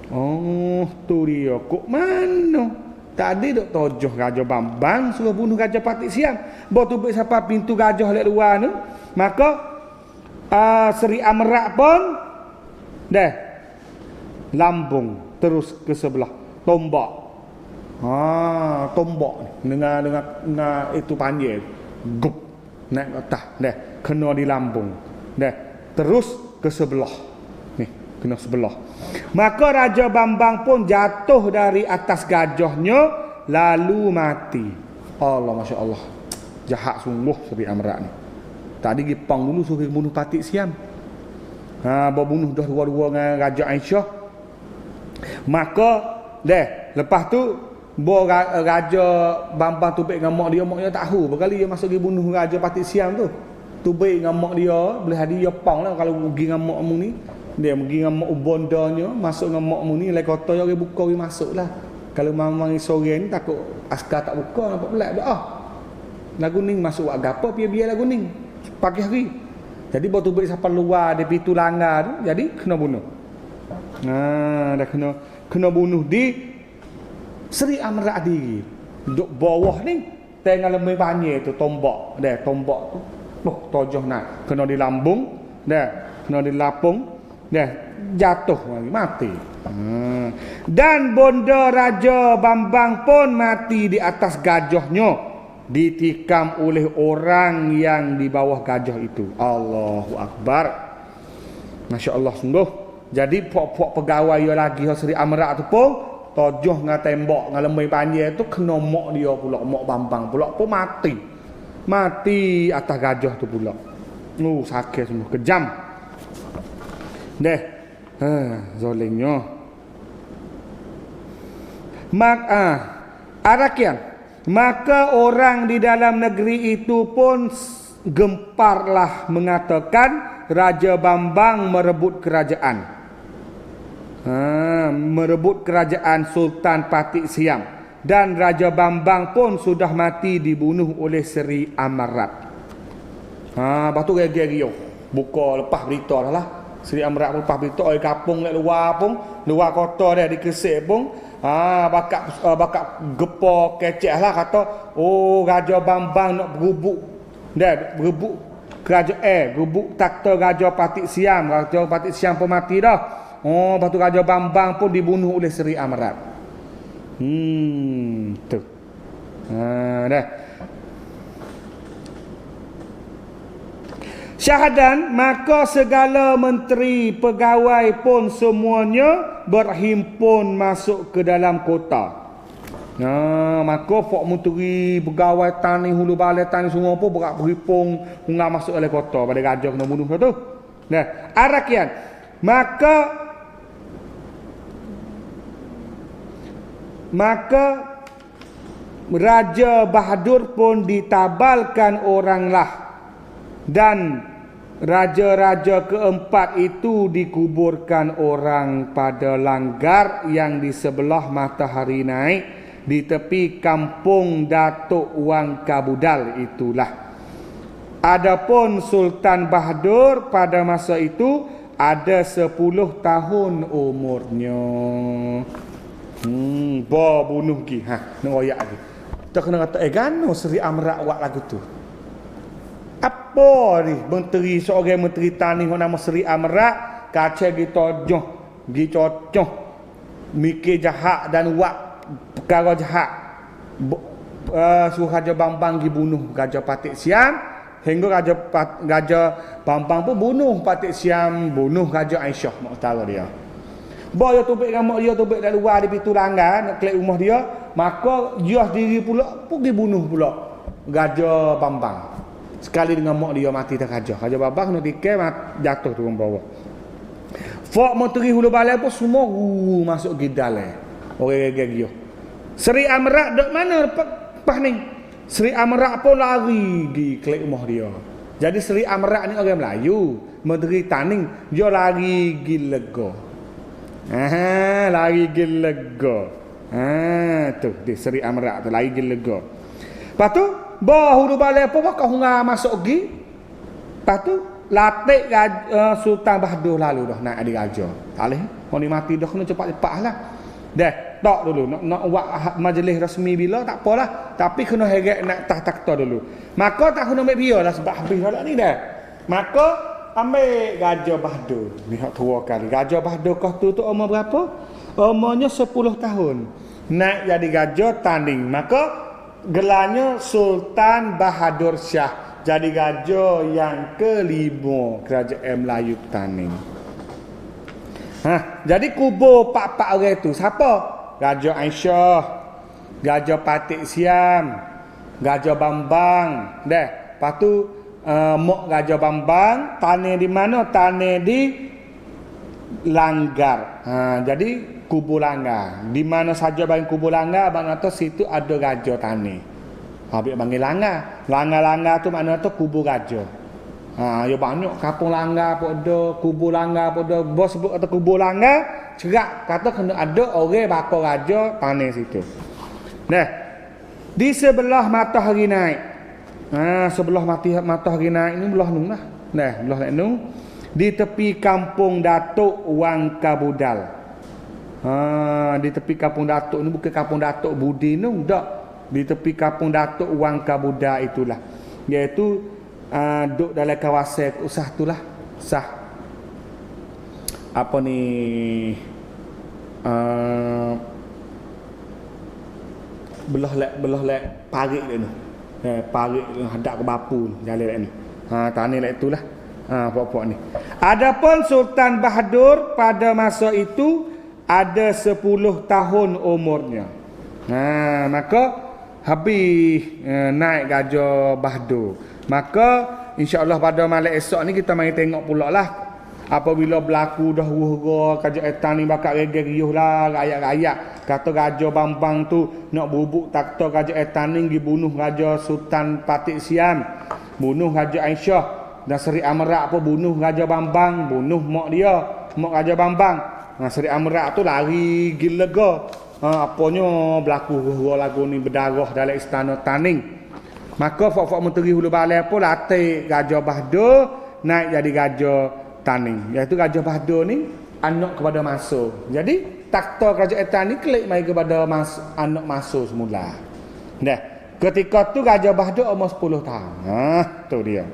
Oh, tu dia. Kok mana? Tadi dok tojoh Raja Bambang suruh bunuh Raja Patik Siam. Bawa tu baik sampai pintu gajah lek luar tu. Maka Seri Amrat pun dah lambung terus ke sebelah. Tombak. Tombak ni dengan itu panjang. Gup naik ke atas dah, kena di lambung. Dah terus ke sebelah. Ni, kena sebelah. Maka Raja Bambang pun jatuh dari atas gajahnya lalu mati. Allah, Masya Allah. Jahat sungguh Seri Amrat ni. Tadi Gipang dulu suruh bunuh Patik Siam. Bawa bunuh dah dua-dua dengan Raja Aisyah. Maka lepas tu Raja Bambang tu baik dengan mak dia tahu berkali dia masuk pergi bunuh Raja Patik Siam tu. Tu baik dengan mak dia, boleh hadi dia pang lah kalau pergi dengan mak mu ni. Dia pergi dengan mak bondanya, masuk dengan mak mu ni, lai kota dia buka dia masuklah. Kalau mamang sore ni takut askar tak buka nampak pelik dah. Lagu ning masuk buat gapo biar lagu ning pagi hari. Jadi baru tu baik sampai luar di pintu langgar tu, jadi kena bunuh. Dah kena bunuh di Seri Amrat diri. Duk bawah ni tengah lemah banyak tu tombak. Tombak tu. Tojoh nak kena di lambung, kena di lapung, jatuh lagi mati. Dan bonda Raja Bambang pun mati di atas gajahnya, ditikam oleh orang yang di bawah gajah itu. Allahu Akbar. Masya Allah sungguh. Jadi puak-puak pegawai dia lagi Seri Amrat tu pun tojoh dengan tembak dengan lembai panjang tu kena mak dia pula, mak Bambang pula pun mati atas gajah tu pula. Sakit semua, kejam. Zolimnya. Arakian. Maka orang di dalam negeri itu pun gemparlah mengatakan Raja Bambang merebut kerajaan. Merebut kerajaan Sultan Patik Siam, dan Raja Bambang pun sudah mati dibunuh oleh Seri Amrat. Lepas tu gaya-gaya buka lepas berita lah. Seri Amrat pun lepas berita di kampung luar kota dia di Kesik pun bakat gepa kecek lah, kata Raja Bambang nak berebut kerajaan, berebut takhta Raja Patik Siam. Raja Patik Siam pun mati dah. Lepas tu Raja Bambang pun dibunuh oleh Seri Amrat. Tu. Dah. Syahadan, maka segala menteri pegawai pun semuanya berhimpun masuk ke dalam kota. Maka pak menteri pegawai tani hulu balai tani semua pun berhimpun masuk oleh kota pada raja kena bunuh tu. Nah, Arakian. Maka Raja Bahadur pun ditabalkan oranglah Dan raja-raja keempat itu dikuburkan orang pada langgar yang di sebelah matahari naik di tepi kampung Datuk Wang Kabudal itulah. Adapun Sultan Bahadur pada masa itu ada 10 tahun umurnya. Bunuh lagi. Nak royak lagi. Kita kena kata, gano Seri Amrak buat lagu tu? Apa ni? Seorang menteri tani nama Seri Amrak, kaca gitu joh, gitu mikir jahat dan buat perkara jahat. Suruh Raja Bambang pergi bunuh Raja Patik Siam, hingga Raja Bambang pun bunuh Patik Siam, bunuh Raja Aisyah mak utara dia. Boyo tubik dengan mak dia tubik dari luar di pintu langgar nak kelak rumah dia, maka dia sendiri pula pergi bunuh pula Raja Bambang. Sekali dengan mak dia mati tak raja. Raja Bambang kena tikai jatuh turun bawah. Fok menteri hulu balai pun semua masuk gidal orang gagio. Seri Amrak dok mana lepas ni? Seri Amrak pun lari pergi kelak rumah dia. Jadi Seri Amrak ni orang Melayu, menteri Taning, dia lari pergi Lega. Lari pergi Lega. Tu dia Seri Amrak tu lari pergi Lega. Lepas tu hulu balai pun bakal hungar masuk pergi. Lepas tu latih Sultan Bahadur lalu dah nak ada raja. Tak boleh. Orang ni mati dah kena cepat-cepat lah. Dah, tak dulu. Nak buat majlis rasmi bila tak apalah. Tapi kena heret nak takhta dulu. Maka tak kena ambil biar lah sebab habis dah ni dah. Maka ambil Raja Bahadur. Ni hak tua kali. Raja Bahadur kau tu umur berapa? Umurnya 10 tahun. Nak jadi Raja Taning. Maka gelarnya Sultan Bahadur Shah. Jadi raja yang kelima kerajaan Melayu Taning. Jadi kubur pak-pak orang tu siapa? Raja Aisyah, Raja Patik Siam, Raja Bambang. Lepas tu mak Raja Bambang tanah di mana? Tanah di Langgar. Jadi kubur Langgar. Di mana saja bagi kubur Langgar, abang kata situ ada raja tanah. Habis panggil Langgar. Langgar-langgar tu makna tu kubur raja. Ya banyak kampung Langgar pun ada, kubur Langgar pun ada. Bos sebut kata kubur Langgar, cerak kata kena ada orang bakal raja tanah situ. Nah, di sebelah matahari naik. Sebelah matahari naik ni belah nung lah. Nah, belah nung di tepi kampung Datuk Wang Kabudal. Di tepi kampung Datuk ni bukan kampung Datuk Budi nung, dak. Di tepi kampung Datuk Wang Kabudal itulah. Iaitu duduk dalam kawasan usah itulah. Sah. Apa ni? Belah lek parik dia tu. Parik hadap ke bapu jalan ni. Tanah lek itulah. Pokok ni. Adapun Sultan Bahadur pada masa itu ada 10 tahun umurnya. Maka habis naik Raja Bahadur. Maka insya-Allah pada malam esok ni kita mari tengok pula lah apabila berlaku dah hura kerajaan ni bakal regeh-riuh lah rakyat-rakyat kata Raja Bambang tu nak bubuk takhta kerajaan ni pergi bunuh Raja Sultan Patik Siam, bunuh Raja Aisyah, dan Seri Amrak pun bunuh Raja Bambang, bunuh mak dia, mak Raja Bambang. Seri Amrak tu lari gila Lega. Apanya berlaku hura lagu ni berdarah dalam istana Taning. Maka fok-fok menteri hulu balai pun latih Raja Bahadur naik jadi Raja Taning. Iaitu Raja Bahadur ni anak kepada Masur. Jadi takhta kerajaan Taning klik mai kepada anak Masur semula. Dah. Ketika tu Raja Bahadur umur 10 tahun. Tu dia.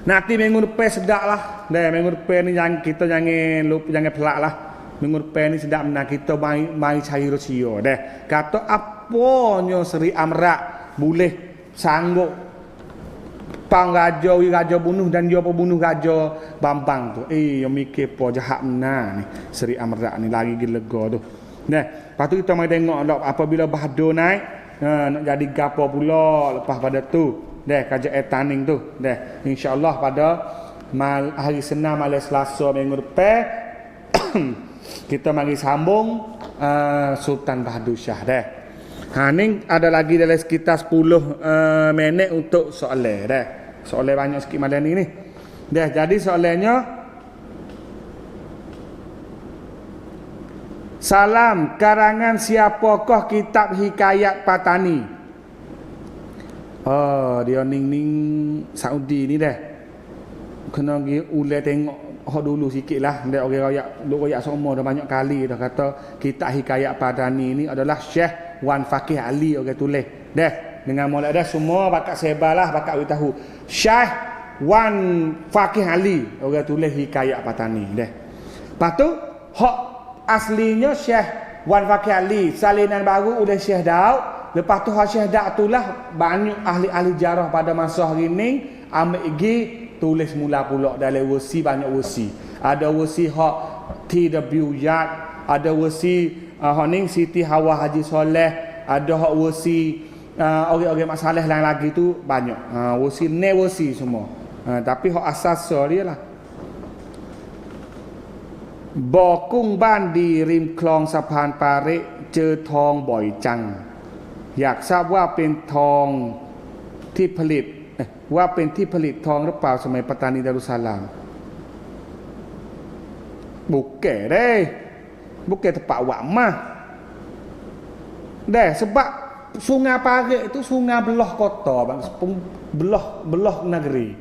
Nanti minggu depan sedap lah. Dah minggu depan ni kita jangan pelak lah. Minggu depan ni sedap nak kita mai cari rahsia dah. Kata apanya Seri Amrak boleh sanggup pang raja bunuh dan dia bunuh Raja Bambang tu. Yang mikir apa jahat benar ni Seri Amrak ni lari pergi Lega tu. Nah, lepas tu kita mai tengok apabila Bahadur naik nak jadi gapo pula lepas pada tu. Dah kerajaan Taning tu. Dah insya-Allah pada hari Senin malam Selasa minggu depan kita mari sambung Sultan Bahadur Shah dah. Ni ada lagi dalam sekitar 10 minit untuk soalan dah. Soalan banyak sikit malam ni. Dah, jadi soalannya salam karangan siapakah kitab Hikayat Patani? Oh, dia ning Saudi ni dah. Kena pergi ulai tengok dulu sikit lah. Dia orang royak semua dah banyak kali dah kata kitab Hikayat Patani ni adalah Syekh Wan Fakih Ali orang tulis. Dah, dengan molek dah semua bakat sebarlah, bakat beritahu. Syekh Wan Fakih Ali orang tulis Hikayat Patani. Dah. Lepas tu hak aslinya Syekh Wan Fakih Ali, salinan baru udah Syekh Daud. Lepas tu hak Syekh Daud itulah banyak ahli-ahli jarah pada masa hari ni ambil pergi tulis mula pula dalam versi banyak versi. Ada versi hak T.W. Yard, ada versi hak ni Siti Hawa Haji Soleh, ada hak versi orang-orang masalah lain lagi tu banyak. Versi semua. Tapi hak asas dia lah. Bokung ban di rim clong สะพานปาเระเจอทองบ่อยจังอยากทราบว่าเป็นทองที่ผลิตว่าเป็นที่ผลิตทองหรือเปล่าสมัยปัตตานีดารุสสลามbukan deh bukan tempat awak mah deh sebab sungai Parit itu sungai belah kota bang belah negeri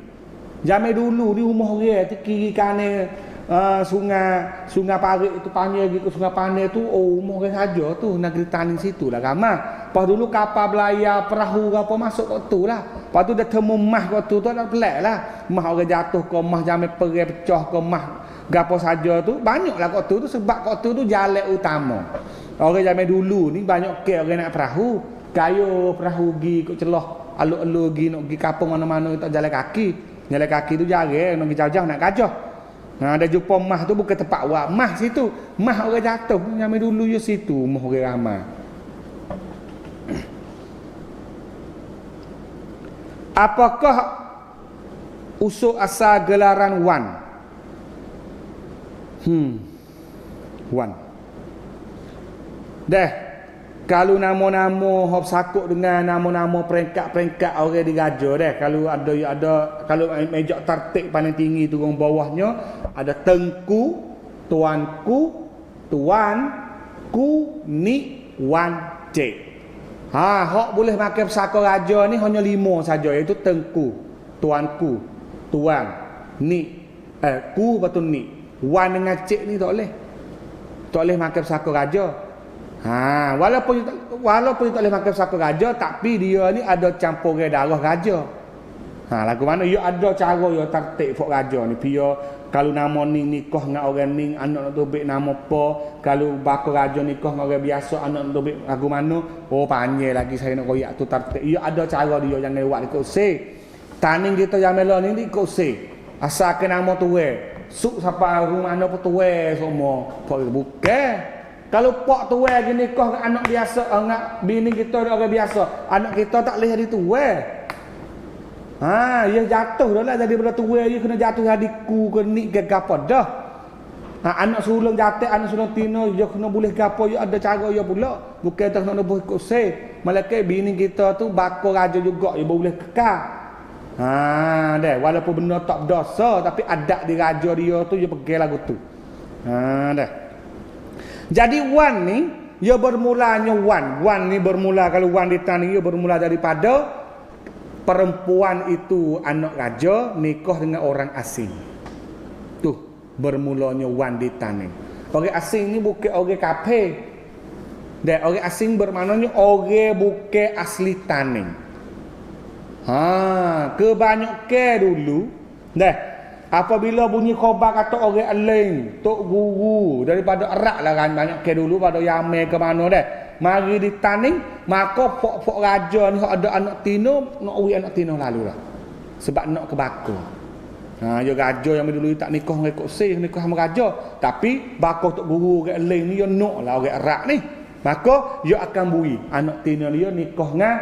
zaman dulu di rumah dia di kiri kanan sungai Parit itu panggil gitu sungai Pandai tu rumah orang saja tu negeri tani situ lah ramah. Pas dulu kapal belayar perahu apa masuk kat tu lah. Lepas tu dah temu mah kat tu tak pelik lah. Mah orang jatuh ke mah zaman pergi pecah ke mah gapo saja tu banyaklah kat tu sebab kat tu jalan utama. Orang zaman dulu ni banyak ke orang nak perahu, kayu perahu gi kat celah aluk-aluk gi nak gi kampung mana-mana tak jalan kaki. Jalan kaki tu jarang nak gi jauh-jauh nak gajah. Ada jumpa mah tu bukan tempat awak mah situ. Mah orang jatuh zaman dulu je situ mah orang ramai. Apakah usul asal gelaran Wan? Wan. Dah. Kalau nama-nama hop sakut dengan nama-nama peringkat-peringkat orang digaja dah. Kalau ada kalau meja tertib paling tinggi turun bawahnya ada tengku, tuanku, tuanku, ni, wan, cik. Hok boleh makan pesaka raja ni hanya 5 saja iaitu tengku, tuanku, tuan, ni, ku betul ni. Wan dengan cik ni tak boleh. Tak boleh makan pesaka raja. Walaupun tak boleh makan pesaka raja tapi dia ni ada campuran darah raja. Lagu mana dia ada cara dia tertib fok raja ni. Pia kalau nama ni nikah dengan orang ni anak nak tobek nama apa, kalau bakal raja nikah dengan orang biasa anak nak tobek lagu mana. Panjang lagi saya nak koyak tu tertib. Dia ada cara dia jangan lewat ikut se. Taning kita yang melo ni ikut se. Asalkan nama tuwe. Suk siapa rumah mana pun tuwe semua. Bukan. Kalau pak tua lagi nikah dengan anak biasa, anak bini kita orang biasa, anak kita tak boleh jadi tua. Dia jatuh dah lah jadi benda tua dia kena jatuh jadi ku ke nik ke gapo dah. Anak sulung jatuh, anak sulung tino dia kena boleh gapo, dia ada cara dia pula. Bukan tak nak boleh ikut se. Malaikat bini kita tu bakal raja juga, dia boleh kekal. Dah walaupun benda tak berdosa tapi adat di raja dia tu dia pergi lagu tu. Dah. Jadi wan ni ia bermulanya wan ni bermula kalau wan di tanah ia bermula daripada perempuan itu anak raja nikah dengan orang asing. Tu bermulanya wan di tanah. Orang asing ni bukan orang kafir. Dan orang asing bermaknanya orang bukan asli tanah. Kebanyakan dulu dah apabila bunyi khabar kata orang aling, tok guru daripada Arab lah kan banyak ke dulu pada Yaman ke mana dah. Mari ditaning maka pok-pok raja ni ada anak tino nak uwi anak tino lalu lah. Sebab nak kebakar. Dia raja yang dulu tak nikah dengan ikut sih nikah sama raja, tapi bakar tok guru orang aling ni dia nak lah orang Arab ni. Maka dia akan bui anak tino dia nikah dengan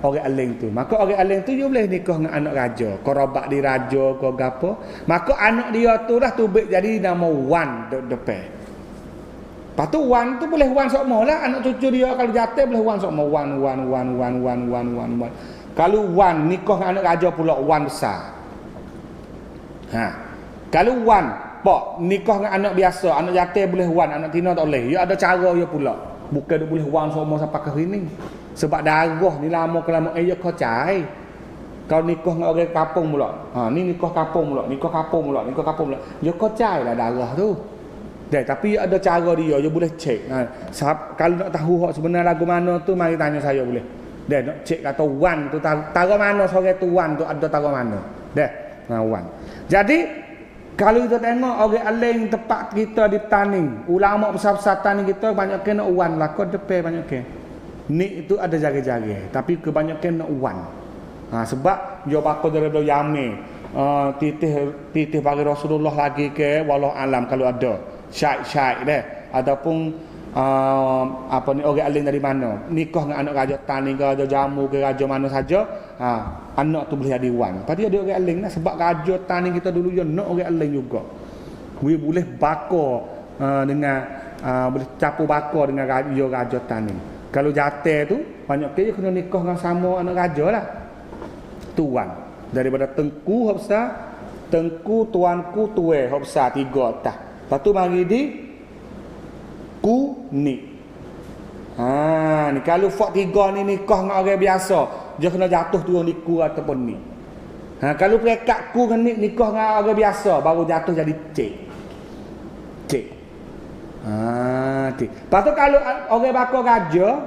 orang aling tu. Maka orang aling tu dia boleh nikah dengan anak raja. Kerabat di raja ke gapo. Maka anak dia tu dah tubik jadi nama Wan depan. Lepas tu Wan tu boleh Wan sokmo lah. Anak cucu dia kalau jatuh boleh Wan sokmo. Wan. Kalau wan nikah dengan anak raja pula wan besar. Ha. Kalau wan pak nikah dengan anak biasa, anak yatim boleh wan, anak tina tak boleh. Ya ada cara ya pula. Bukan dia boleh wan semua sampai ke sini. Sebab darah ni lama kelamaan ya kau cai. Kau nikah dengan orang kampung pula. Ha ni nikah kampung pula, nikah kampung pula, nikah kampung pula. Ya kau cai lah darah tu. Tapi ada cara dia boleh cek. Ha, kalau nak tahu hak sebenar lagu mana tu mari tanya saya boleh. Nak cek kata wan tu tara mana seorang tu wan tu ada tara mana. Wan. Jadi kalau kita tengok orang aling tempat kita di Taning, ulama besar-besar Taning kita banyak kena wan lah kau depan banyak ke. Ni itu ada jaga-jaga tapi kebanyakan nak wan. Ha, sebab dia bakal daripada Yamin. Titih bagi Rasulullah lagi ke wallahu alam kalau ada. Syaik-syaik deh ataupun apa ni orang alim dari mana nikah dengan anak raja Taning ke raja Jamu ke raja mana saja anak tu boleh jadi wan pada dia orang alim lah sebab raja Taning kita dulu dia nak orang alim juga boleh bakar dengan boleh campur bakar dengan raja Taning kalau jatuh tu banyak dia kena nikah dengan sama anak raja lah tuan daripada tengku hak besar tengku tuanku tuai hak besar 3 atas lepas tu mari di ni. Ni kalau fak 3 ni nikah dengan orang biasa, dia kena jatuh turun di ku ataupun ni. Kalau perekat ku dengan nikah dengan orang biasa baru jatuh jadi cik. Lepas tu kalau orang bakal raja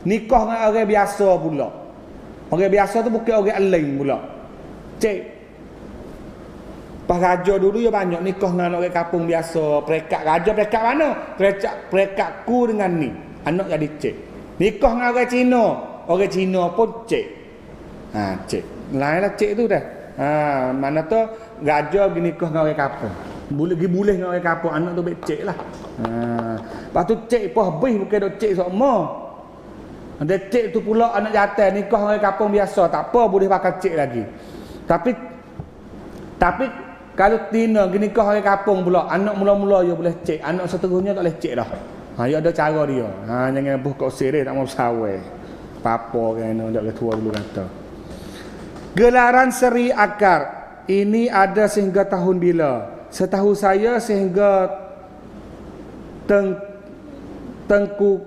nikah dengan orang biasa pula. Orang biasa tu bukan orang alim pula. Cik. Pas raja dulu ya banyak nikah dengan orang kampung biasa. Perekat raja perekat mana? Perekat ku dengan ni. Anak jadi cik. Nikah dengan orang Cina. Orang Cina pun cik. Cik. Lain lah cik tu dah. Mana tu raja pergi nikah dengan orang kampung. Boleh dengan orang kampung. Anak tu baik cik lah. Lepas tu cik pun habis bukan duk cik semua. Ada cik tu pula anak jantan nikah dengan orang kampung biasa. Tak apa boleh pakai cik lagi. Tapi kalau tina gini kau orang kampung pula anak mula-mula dia boleh cek anak seterusnya tak boleh cek dah dia ada cara dia jangan buh kat usir dia tak mau bersawai apa kan nak ketua dulu kata gelaran seri akar ini ada sehingga tahun bila setahu saya sehingga Tengku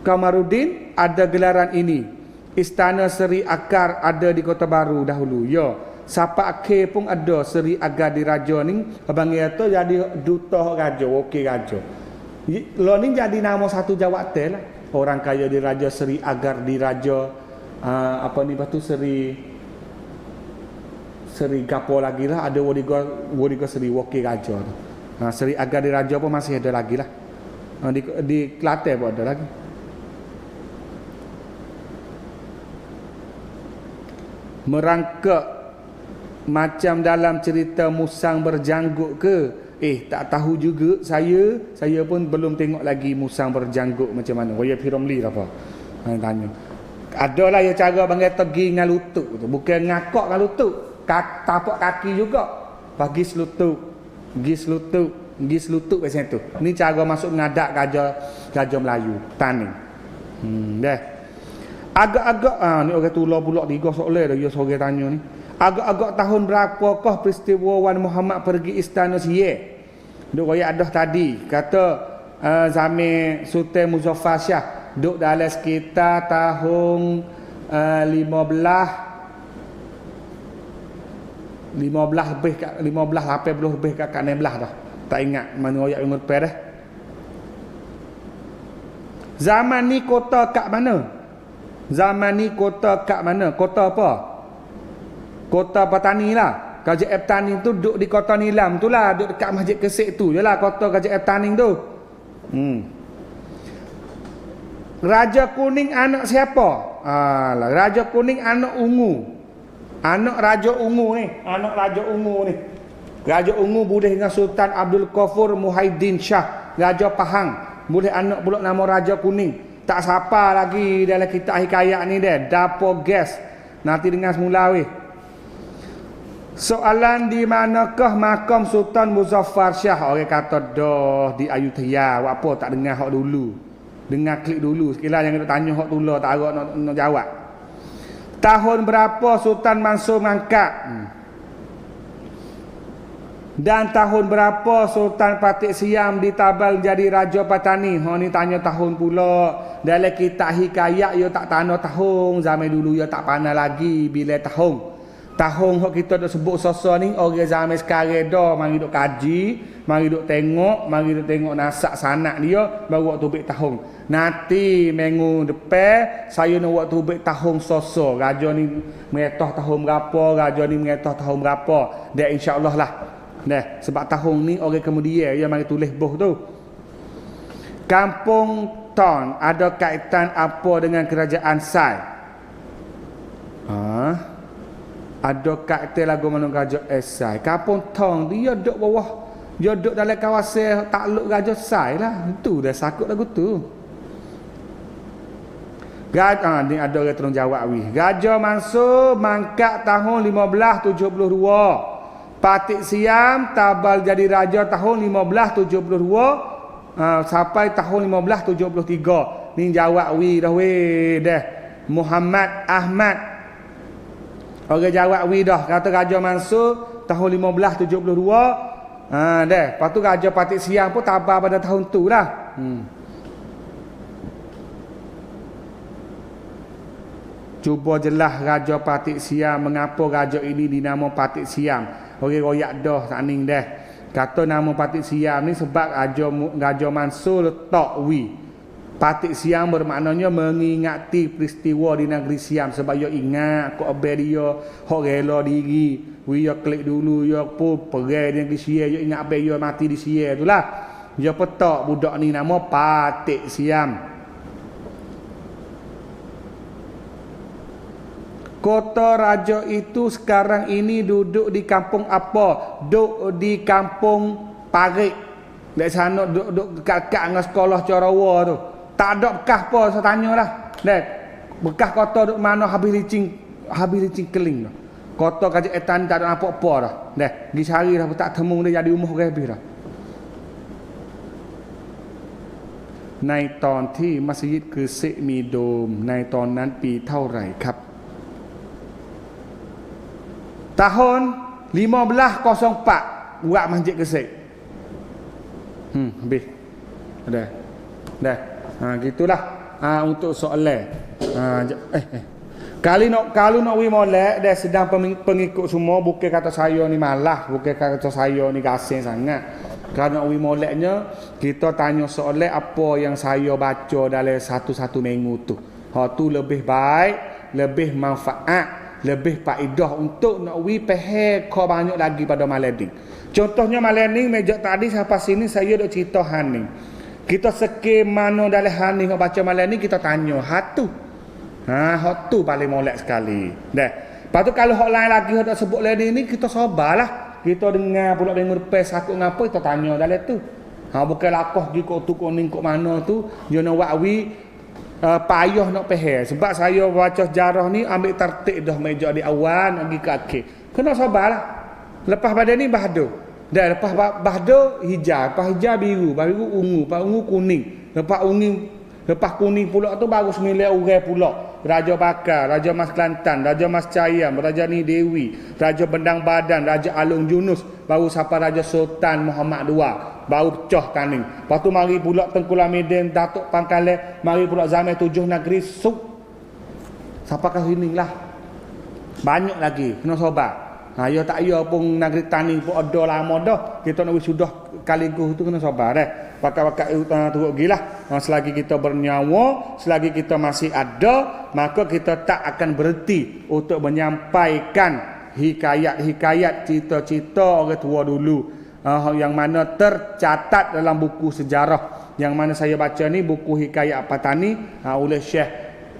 Kamarudin ada gelaran ini istana seri akar ada di Kota Baru dahulu ya. Siapa akhir pun ada seri agar di raja ni abang kata jadi duta raja okey raja lo ni jadi nama satu jawatan lah orang kaya di raja seri agar di raja apa ni batu seri gapo lagi lah ada wadiga seri okey raja tu seri agar di raja pun masih ada lagi lah di Kelantan pun ada lagi merangkak macam dalam cerita musang berjanggut ke? Tak tahu juga saya pun belum tengok lagi musang berjanggut macam mana. Waya Piramli apa? Tanya. Adalah ya cara bangai tegi dengan lutut tu. Bukan ngakak dengan lutut. Tapak kaki juga. Bagi selutut macam tu. Ni cara masuk ngadak gajah Melayu, Taning. Dah. Agak-agak ni orang tular pula 3 soalan dia sore tanya ni. Agak-agak tahun berapakah peristiwa Wan Muhammad pergi istana Siye? Duk royak dah tadi kata zaman Sultan Muzaffar Shah duk dalam sekitar tahun 15 lebih 15 80 lebih kat 16 dah. Tak ingat mana royak umur lepas dah. Zaman ni kota kat mana? Kota apa? Kota Patani lah. KJF Taning tu duduk di kota Nilam tu lah. Duduk dekat Masjid Kesik tu je lah kota KJF Taning tu. Raja Kuning anak siapa? Raja Kuning anak Ungu. Anak Raja Ungu ni. Raja Ungu boleh dengan Sultan Abdul Qafur Muhyiddin Shah. Raja Pahang. Boleh anak pula nama Raja Kuning. Tak siapa lagi dalam kitab hikayat ni dia. Dapo gas. Nanti dengar semula weh. Soalan di manakah makam Sultan Muzaffar Shah? Orang kata dah di Ayutthaya. Apa tak dengar hak dulu. Dengar klik dulu. Sekiranya jangan tanya hak dulu tak harap nak jawab. Tahun berapa Sultan Mansur mangkat? Dan tahun berapa Sultan Patik Siam ditabal jadi Raja Patani? Ni tanya tahun pula. Dalam kitab hikayat yo tak tanda tahun. Zaman dulu yo tak pandai lagi bila tahun. Tahun hok kita duk sebut soso ni orang zaman sekarang dah mari duk kaji, mari duk tengok nasak sanak dia baru waktu tubik tahun. Nanti minggu depan saya nak buat tubik tahun soso. Raja ni mengetah tahun berapa, raja ni mengetah tahun berapa. Dan insya-Allah lah. Nah, sebab tahun ni orang kemudian dia mari tulis buh tu. Kampung Tong ada kaitan apa dengan kerajaan Sai? Ada kaitan lagu mana Raja Sai. Kampung Tong dia duduk bawah, dia duduk dalam kawasan takluk Raja Sai lah. Itu dah sakut lagu tu. Ni ada orang tolong jawab weh. Raja Mansur mangkat tahun 1572. Patik Siam tabal jadi raja tahun 1572 sampai tahun 1573. Ni jawab wi dah Muhammad Ahmad. Orang jawab wi dah kata Raja Mansur tahun 1572. Dah. Lepas tu Raja Patik Siam pun tabal pada tahun tu lah. Cuba jelas Raja Patik Siam, mengapa raja ini dinama Patik Siam. Orang royak dah saning dah. Kata nama Patik Siam ni sebab Raja Mansur letak wi. Patik Siam bermaknanya mengingati peristiwa di negeri Siam sebab dia ingat kok abang dia hok rela diri. Wi dia klik dulu dia pun perang di negeri Siam, dia ingat abang dia mati di Siam itulah. Dia petak budak ni nama Patik Siam. Kota raja itu sekarang ini duduk di kampung apa? Duduk di kampung Parik. Di sana duduk dekat-dekat dengan sekolah Corawa tu. Tak ada bekas apa, saya tanyalah. Bekas kota duduk mana habis licin keling dah. Kota kerajaan tak ada apa-apa dah. Pergi cari dah tak temu dia jadi rumah habis dah. ในตอนที่มัสยิดคือซิมีโดมในตอนนั้นปีเท่าไหร่ครับ Tahun 1504 buat masjid Gresik. Habis. Dah. Gitulah. Untuk soalan. Kalau nak wi molek dah sedang pengikut semua bukan kata saya ni malah, bukan kata saya ni gasing sangat. Kalau nak wi moleknya kita tanya soalan apa yang saya baca dalam satu minggu tu. Tu lebih baik, lebih manfaat, lebih faedah untuk nak wi faham kau banyak lagi pada malam ni. Contohnya malam ni meja tadi sampai sini saya dak cerita han ni. Kita skim mana dalam han ni nak baca malam ni kita tanya hatu. Hak tu paling molek sekali. Dah. Lepas tu kalau hak lain lagi hak dak sebut lain ni kita sabarlah. Kita dengar pula minggu depan sakut ngapa kita tanya dalam tu. Bukan lakoh pergi kok tu kuning kok mana tu dia nak buat wi payah nak faham sebab saya baca sejarah ni ambil tertib dah meja di awal nak pergi ke akhir. Kena sabarlah. Lepas pada ni bahdo. Dah lepas bahdo hijau, lepas hijau biru, baru ungu, lepas ungu kuning. Lepas kuning pula tu baru 9 orang pula. Raja Bakar, Raja Mas Kelantan, Raja Mas Cayam, Raja Ni Dewi, Raja Bendang Badan, Raja Alung Junus, baru sampai Raja Sultan Muhammad II. Baru pecah kaning. Lepas tu mari pula Tengku Lamidin, Datuk Pangkalan, mari pula zaman 7 negeri suk. Sampai ke sini lah. Banyak lagi, kena sabar. Ya tak ya pun negeri Tani pun ada lama dah. Kita nak sudah kaligus tu kena sabar Pakai-pakai turut gilah. Selagi kita bernyawa, selagi kita masih ada, maka kita tak akan berhenti untuk menyampaikan hikayat-hikayat, cerita-cerita orang tua dulu. Yang mana tercatat dalam buku sejarah. Yang mana saya baca ni buku hikayat Patani oleh Syekh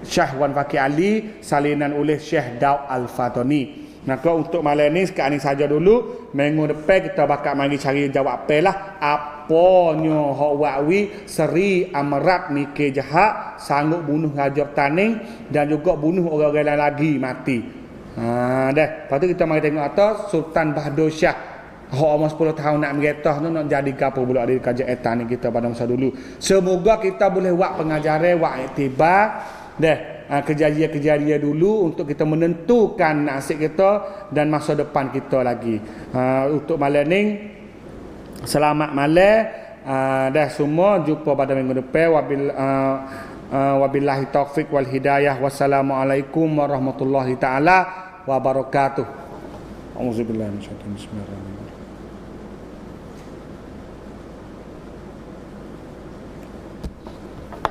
Syahwan Fakir Ali, salinan oleh Syekh Daud Al-Fatani. Maka untuk malam ni sekarang ni saja dulu. Minggu depan kita bakal mari cari jawab lah. Apanya hak wakwi Seri Amrat Mikir Jahat sanggup bunuh Raja Taning dan juga bunuh orang-orang lain lagi mati. Dah. Lepas tu kita mari tengok atas Sultan Bahadur Shah. Hak umur 10 tahun nak meretah tu nak jadi apa pula di kerajaan Taning kita pada masa dulu. Semoga kita boleh buat pengajaran, buat iktibar. Dah. kejadian-kejadian dulu untuk kita menentukan nasib kita dan masa depan kita lagi. Untuk malam ni selamat malam. Dah semua jumpa pada minggu depan. Wabillahi taufik wal hidayah. Wassalamualaikum warahmatullahi taala wabarakatuh. Auzubillahi minasyaitonir rajim. Bismillahirrahmanirrahim.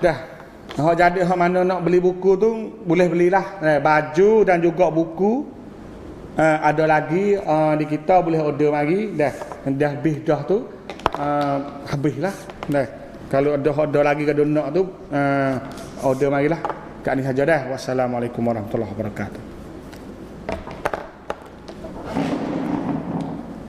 Dah. Jadi hak mana nak beli buku tu boleh belilah. Baju dan juga buku. Ada lagi di kita boleh order lagi. Dah habis dah tu. Habislah. Dah. Kalau ada lagi ke nak tu order marilah. Kat ni saja dah. Wassalamualaikum warahmatullahi wabarakatuh.